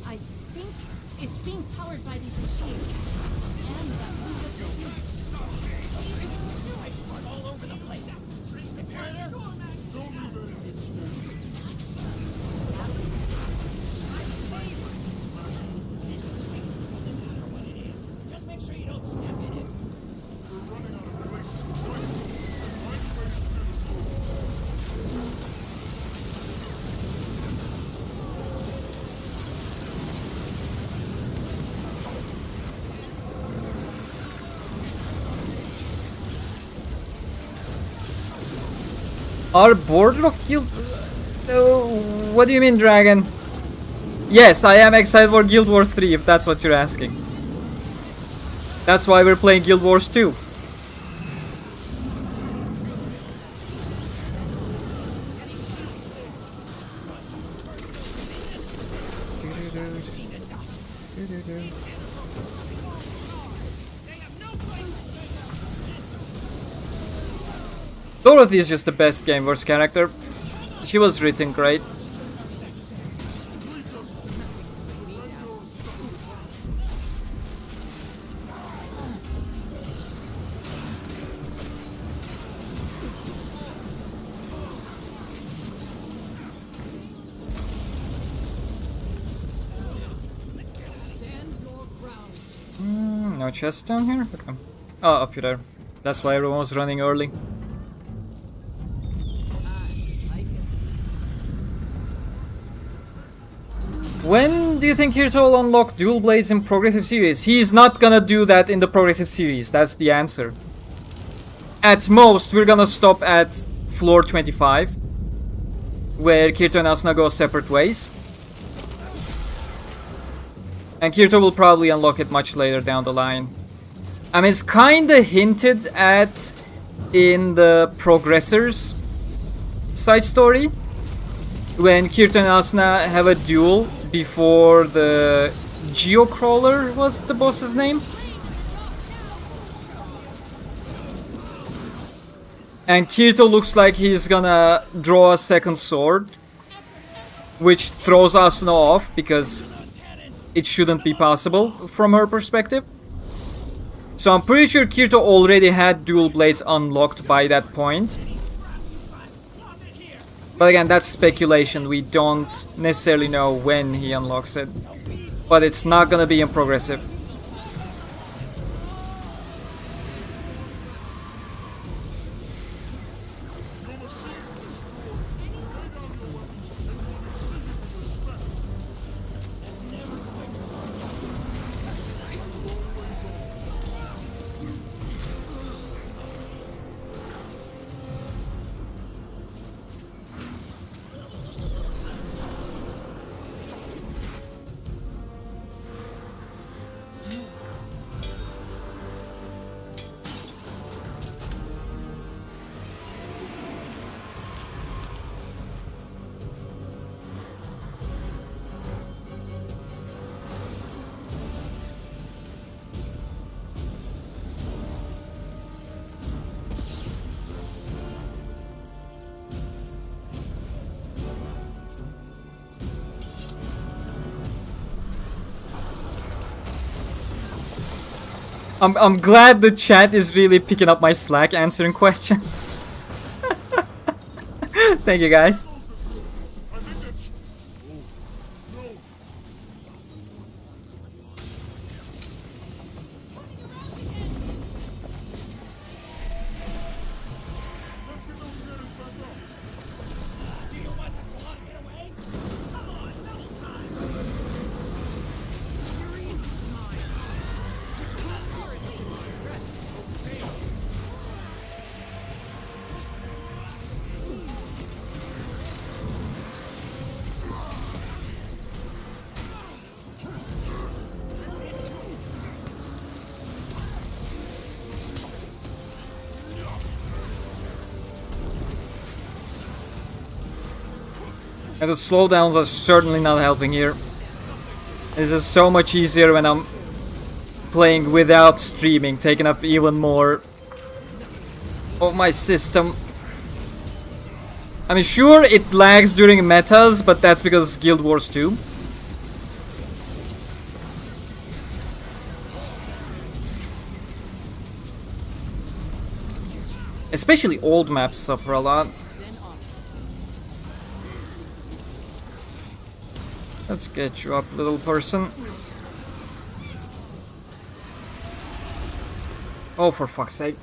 I think it's being powered by these machines. And that I run all over the place. Don't even Our border of guild... what do you mean, Dragon? Yes, I am excited for Guild Wars 3, if that's what you're asking. That's why we're playing Guild Wars 2. Dorothy is just the best Game Wars character. She was written great. No chest down here? Okay. Oh, up here. That's why everyone was running early. When do you think Kirito will unlock dual blades in Progressive Series? He's not gonna do that in the Progressive Series. That's the answer. At most, we're gonna stop at floor 25, where Kirito and Asuna go separate ways. And Kirito will probably unlock it much later down the line. I mean, it's kinda hinted at in the Progressors side story, when Kirito and Asuna have a duel before the Geocrawler was the boss's name. And Kirito looks like he's gonna draw a second sword, which throws Asuna off because it shouldn't be possible from her perspective. So I'm pretty sure Kirito already had dual blades unlocked by that point. But again, that's speculation. We don't necessarily know when he unlocks it. But it's not gonna be in Progressive. I'm glad the chat is really picking up my slack answering questions. Thank you guys. And the slowdowns are certainly not helping here. This is so much easier when I'm playing without streaming, taking up even more of my system. I mean, sure, it lags during metas, but that's because Guild Wars 2. Especially old maps suffer a lot. Let's get you up, little person. Oh, for fuck's sake.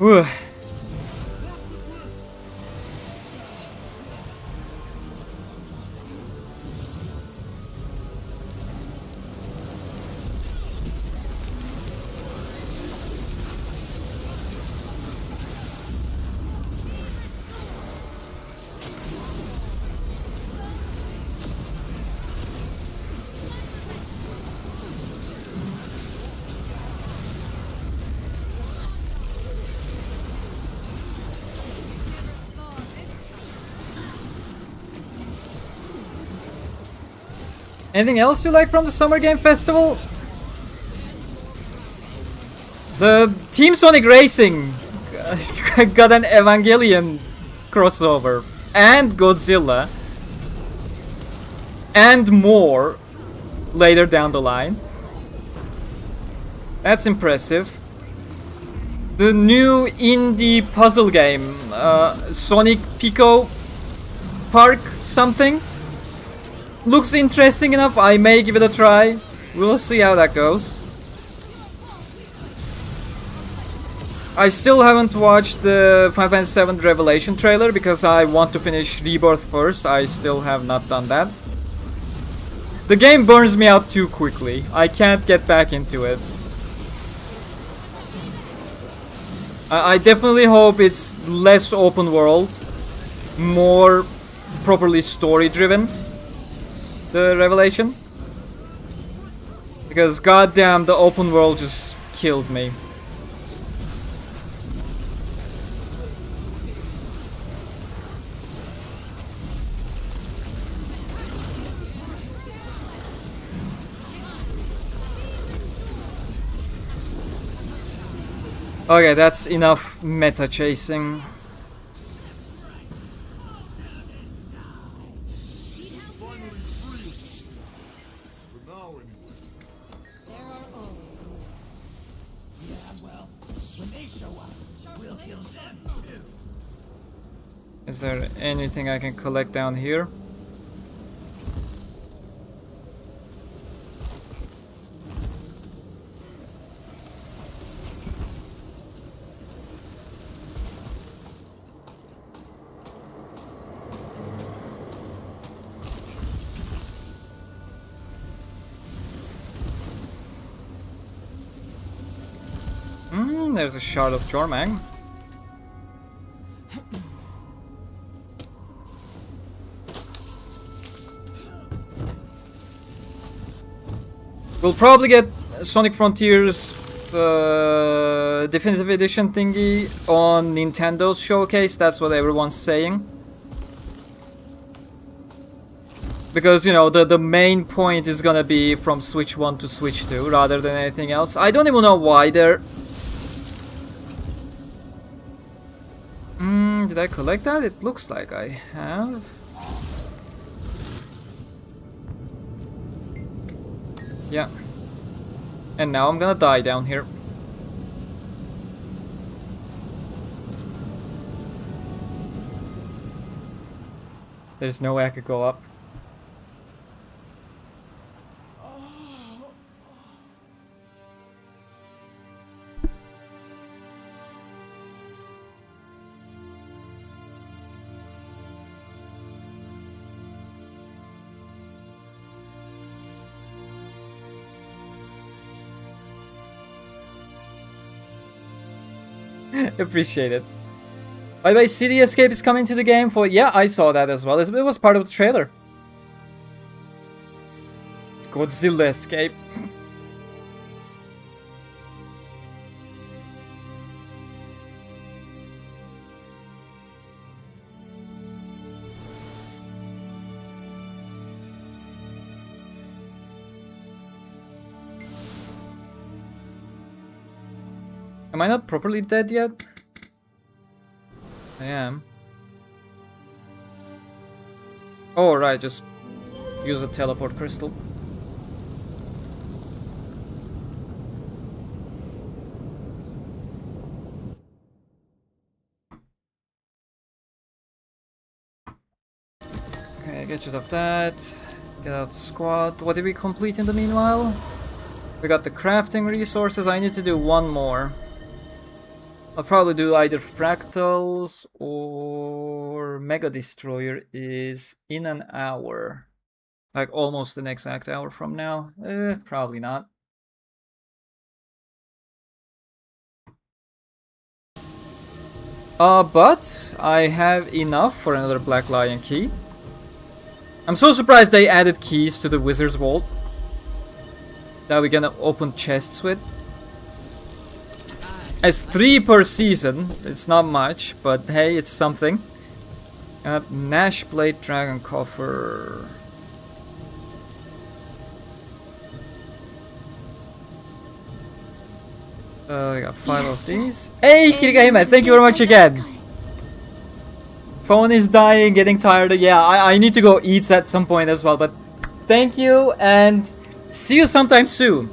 Whew. Anything else you like from the Summer Game Festival? The Team Sonic Racing got an Evangelion crossover and Godzilla and more later down the line. That's impressive. The new indie puzzle game, Sonic Pico Park something. Looks interesting enough, I may give it a try. We'll see how that goes. I still haven't watched the Final Fantasy VII Revelation trailer because I want to finish Rebirth first. I still have not done that. The game burns me out too quickly. I can't get back into it. I definitely hope it's less open world, more properly story driven. The Revelation, because goddamn the open world just killed me. Okay, that's enough meta chasing. Is there anything I can collect down here? There's a shard of Jormang. We'll probably get Sonic Frontiers Definitive Edition thingy on Nintendo's showcase. That's what everyone's saying. Because, you know, the main point is gonna be from Switch 1 to Switch 2 rather than anything else. I don't even know why they're... did I collect that? It looks like I have. Yeah. And now I'm gonna die down here. There's no way I could go up. Appreciate it. By the way, City Escape is coming to the game for... Yeah, I saw that as well. It was part of the trailer. Godzilla Escape. Am I not properly dead yet? I am. Oh, right, just use a teleport crystal. Okay, get rid of that. Get out of the squad. What did we complete in the meanwhile? We got the crafting resources. I need to do one more. I'll probably do either Fractals or Mega Destroyer is in an hour. Like almost an exact hour from now. Probably not. But I have enough for another Black Lion key. I'm so surprised they added keys to the Wizard's Vault that we can open chests with. As 3 per season, it's not much, but hey, it's something. Nash Blade Dragon Coffer. I got 5 of these. Hey, Kirigahime, thank you very much again. Phone is dying, getting tired. Yeah, I need to go eat at some point as well, but thank you and see you sometime soon.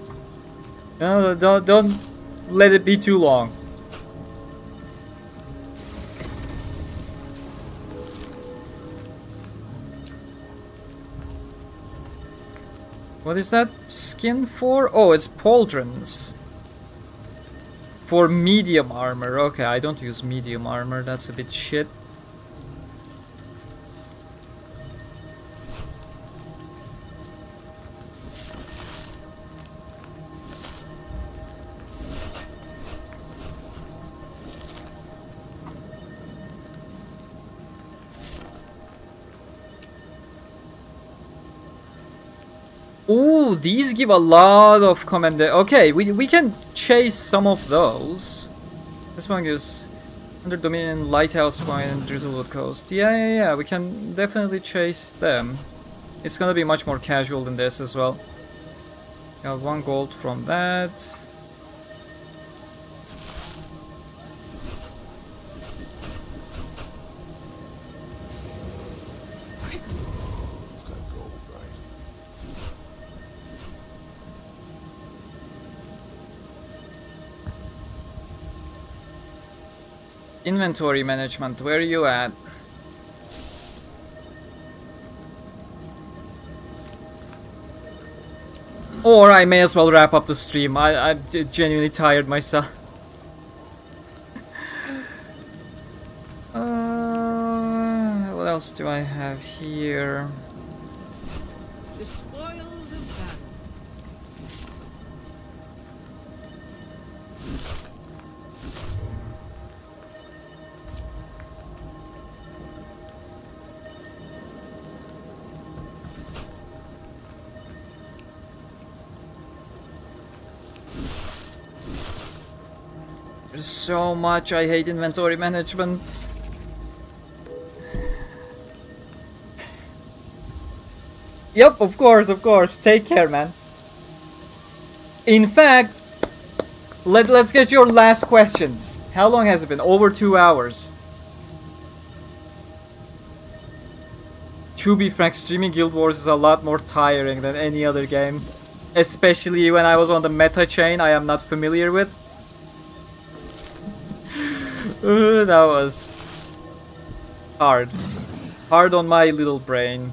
No, don't let it be too long. What is that skin for? Oh, it's pauldrons. For medium armor. Okay, I don't use medium armor. That's a bit shit. Ooh, these give a lot of command. Okay, we can chase some of those. This one gives under Dominion, Lighthouse Point, and Drizzlewood Coast. Yeah, we can definitely chase them. It's gonna be much more casual than this as well. Got 1 gold from that. Inventory management, where are you at? Or I may as well wrap up the stream. I'm genuinely tired myself. What else do I have here? The spoils of battle. There's so much. I hate inventory management. Yep, of course. Take care, man. In fact, let's get your last questions. How long has it been? Over 2 hours. To be frank, streaming Guild Wars is a lot more tiring than any other game. Especially when I was on the meta chain I am not familiar with. That was hard. Hard on my little brain.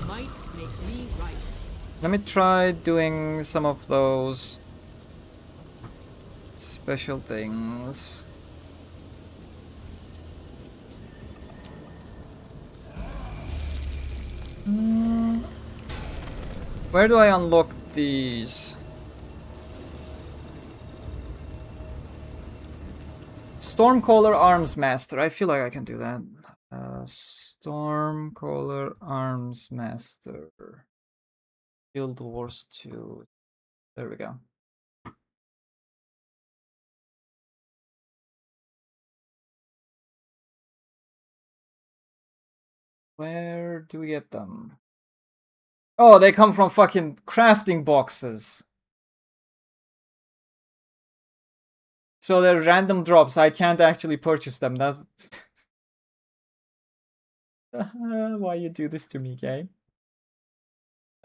Might makes me right. Let me try doing some of those special things. Where do I unlock these? Stormcaller Arms Master. I feel like I can do that. Stormcaller Arms Master. Guild Wars 2. There we go. Where do we get them? Oh, they come from fucking crafting boxes. So they're random drops. I can't actually purchase them. That's why you do this to me, game?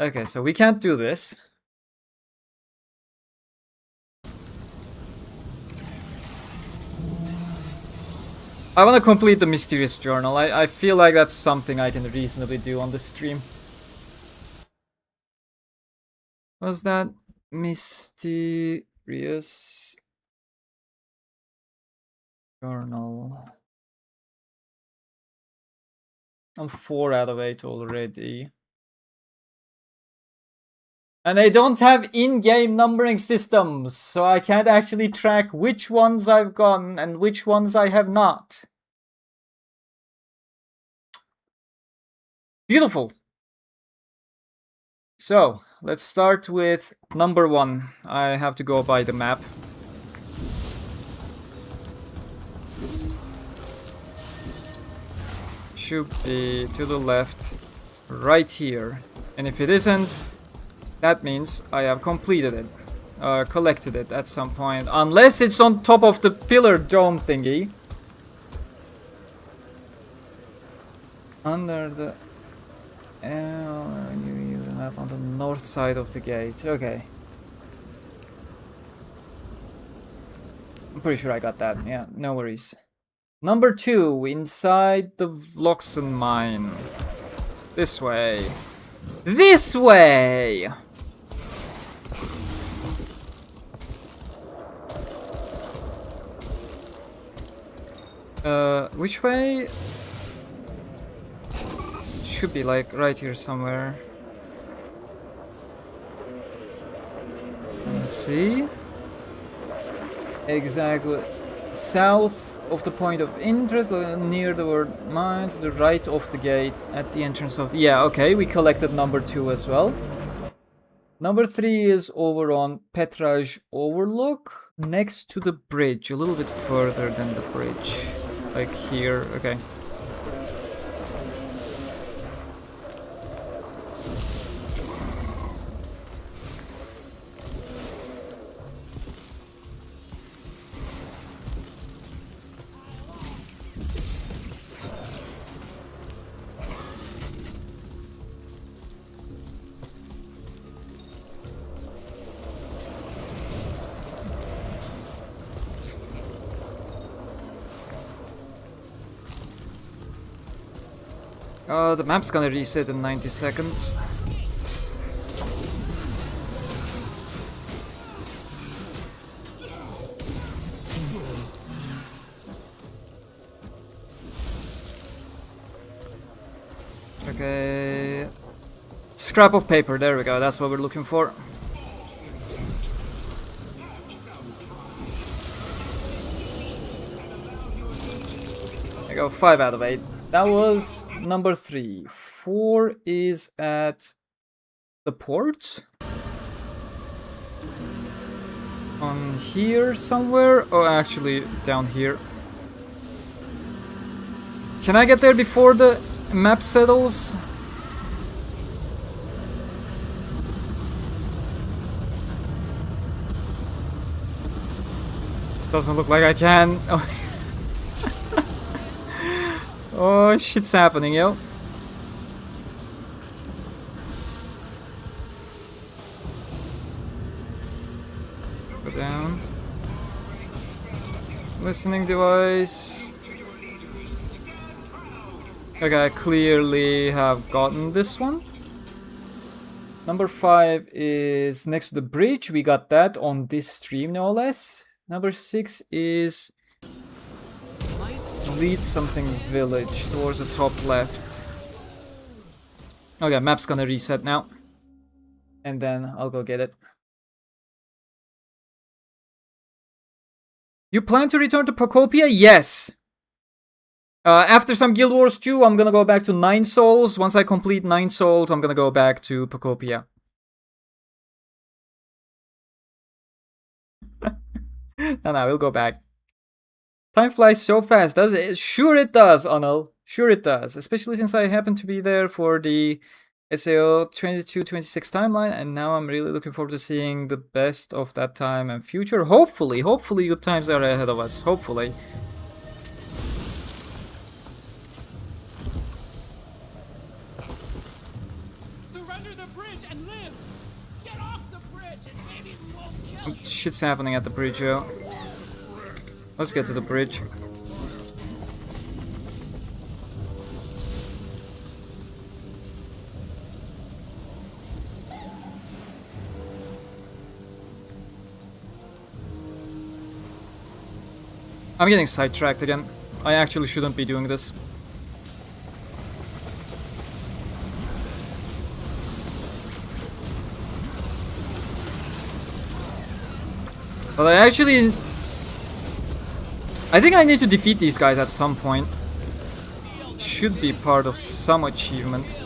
Okay, so we can't do this. I want to complete the mysterious journal. I feel like that's something I can reasonably do on this stream. Was that mysterious journal? I'm 4 out of 8 already. And I don't have in-game numbering systems, so I can't actually track which ones I've gotten and which ones I have not. Beautiful. So, let's start with number 1. I have to go by the map. Should be to the left, right here. And if it isn't, that means I have completed it. Collected it at some point. Unless it's on top of the pillar dome thingy. Under the... map on the north side of the gate. Okay. I'm pretty sure I got that. Yeah, no worries. Number 2, inside the Vloxen mine. This way. This way! Which way? Should be like right here somewhere. Let's see. Exactly. South of the point of interest, near the word mine, to the right of the gate, at the entrance of the... Yeah, okay, we collected number 2 as well. Number 3 is over on Petraj Overlook, next to the bridge, a little bit further than the bridge. Like here, okay. The map's gonna reset in 90 seconds. Okay. Scrap of paper, there we go, that's what we're looking for. There we go, 5 out of 8. That was number 3. 4 is at the port. On here somewhere. Oh, actually down here. Can I get there before the map settles? Doesn't look like I can. Oh, shit's happening, yo. Go down. Listening device. Okay, I clearly have gotten this one. Number 5 is next to the bridge. We got that on this stream, no less. Number 6 is... lead something village towards the top left. Okay, map's gonna reset now. And then I'll go get it. You plan to return to Procopia? Yes! After some Guild Wars 2, I'm gonna go back to 9 souls. Once I complete 9 souls, I'm gonna go back to Procopia. No, we'll go back. Time flies so fast, does it? Sure it does, Onel. Sure it does. Especially since I happen to be there for the SAO 22-26 timeline, and now I'm really looking forward to seeing the best of that time and future. Hopefully good times are ahead of us. Hopefully. Surrender the bridge and live. Get off the bridge and maybe we won't kill you. Shit's happening at the bridge, yo. Let's get to the bridge. I'm getting sidetracked again. I actually shouldn't be doing this. But I think I need to defeat these guys at some point. Should be part of some achievement.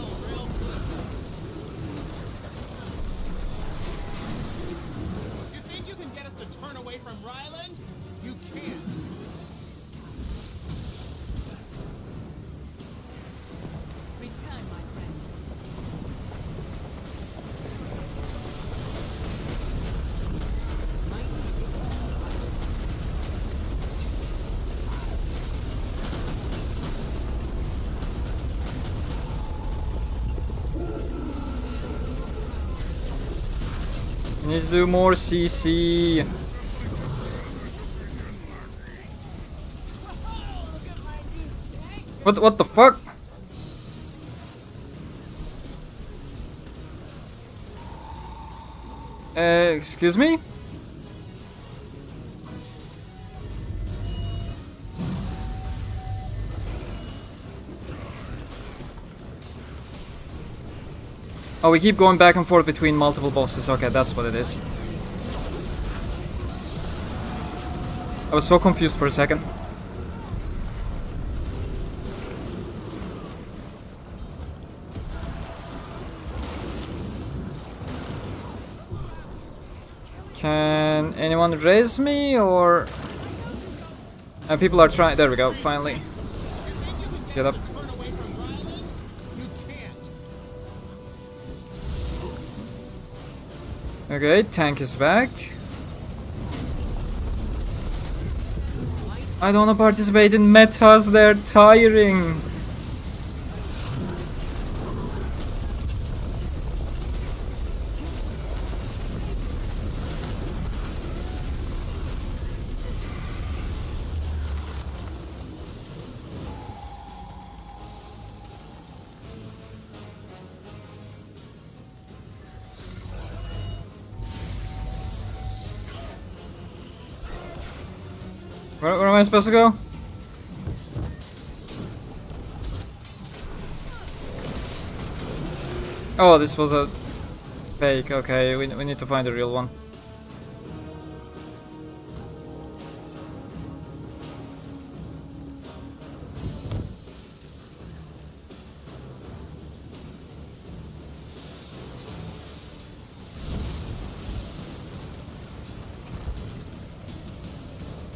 You think you can get us to turn away from Ryland? You can't. Return, my friend. Need to do more CC. What the fuck? Excuse me? Oh, we keep going back and forth between multiple bosses. Okay, that's what it is. I was so confused for a second. Can anyone raise me, or... people are trying... There we go, finally. Get up. Okay, tank is back. I don't want to participate in metas, they're tiring. Where am I supposed to go? Oh, this was a fake. Okay, we need to find a real one.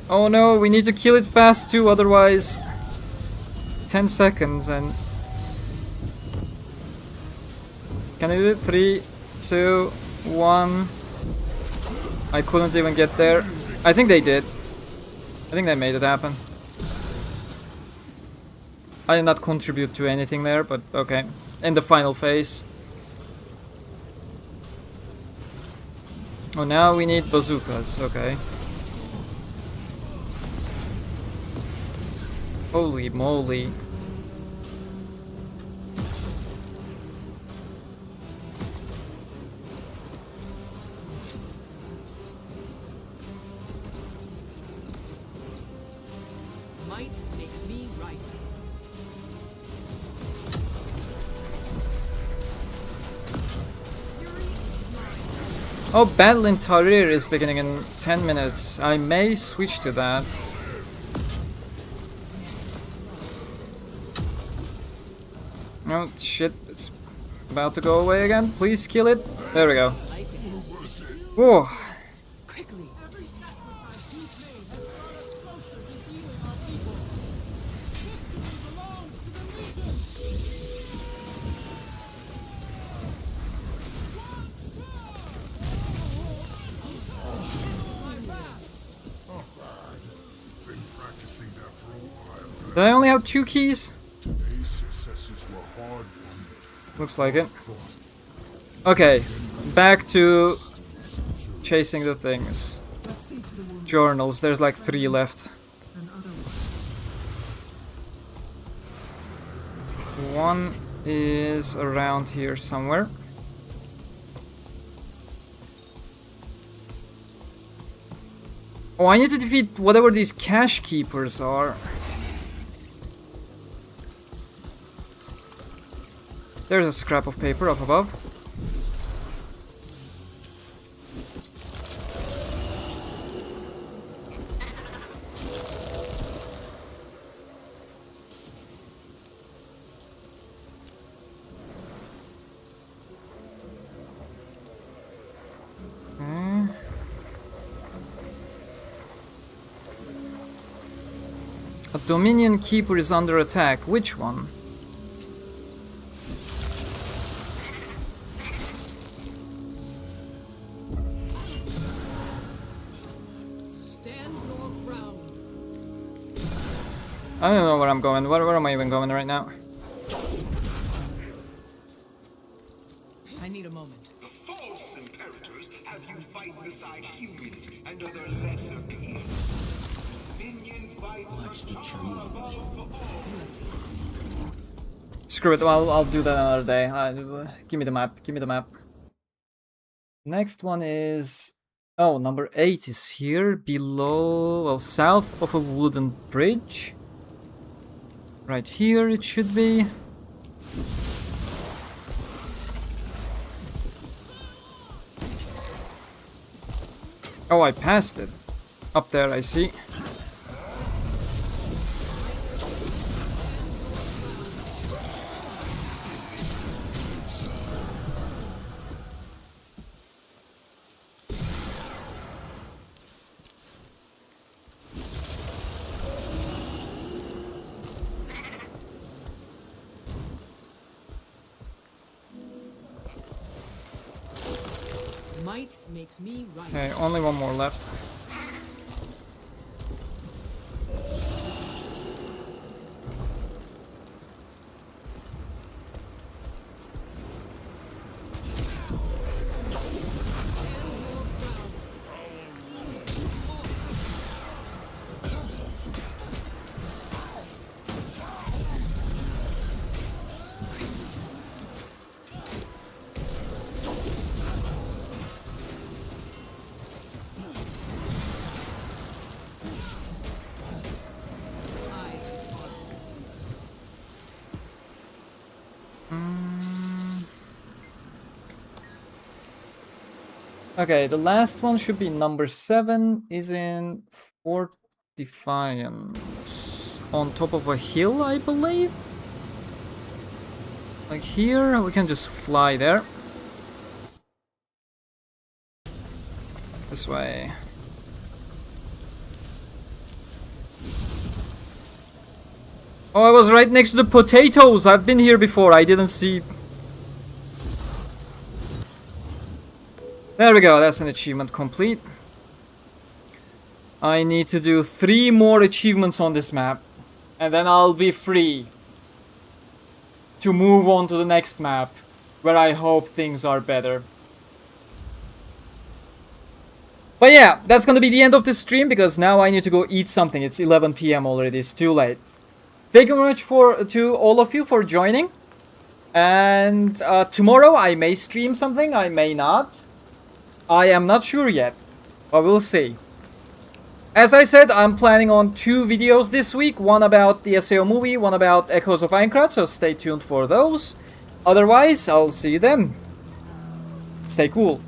Oh no, we need to kill it fast too, otherwise 10 seconds and... Can I do it? 3, 2, 1... I couldn't even get there. I think they did. I think they made it happen. I did not contribute to anything there, but okay. In the final phase. Oh, now we need bazookas, okay. Holy moly. Might makes me right. Oh, Battle in Tahrir is beginning in 10 minutes. I may switch to that. Oh shit, it's about to go away again. Please kill it. There we go. Whoa. Do I only have 2 keys? Looks like it. Okay, back to chasing the things. Journals, there's like 3 left. One is around here somewhere. Oh, I need to defeat whatever these cache keepers are. There's a scrap of paper up above. A Dominion Keeper is under attack. Which one? Stand your ground. I don't know where I'm going. Where am I even going right now? I need a moment. The false imperators have you fight beside humans and other lesser beings. Minion fights Watch the trees. Screw it. I'll do that another day. Give me the map. Give me the map. Next one is... Oh, number 8 is here. Below... Well, south of a wooden bridge. Right here it should be. Oh, I passed it. Up there, I see. Might makes me right. Okay, only one more left. Okay, the last one should be number 7, is in Fort Defiance. On top of a hill, I believe? Like here, we can just fly there. This way. Oh, I was right next to the potatoes! I've been here before, I didn't see... There we go, that's an achievement complete. I need to do 3 more achievements on this map. And then I'll be free to move on to the next map, where I hope things are better. But yeah, that's gonna be the end of this stream, because now I need to go eat something. It's 11 PM already, it's too late. Thank you very much to all of you for joining. And tomorrow I may stream something, I may not. I am not sure yet, but we'll see. As I said, I'm planning on 2 videos this week. One about the SAO movie, one about Echoes of Aincrad, so stay tuned for those. Otherwise, I'll see you then. Stay cool.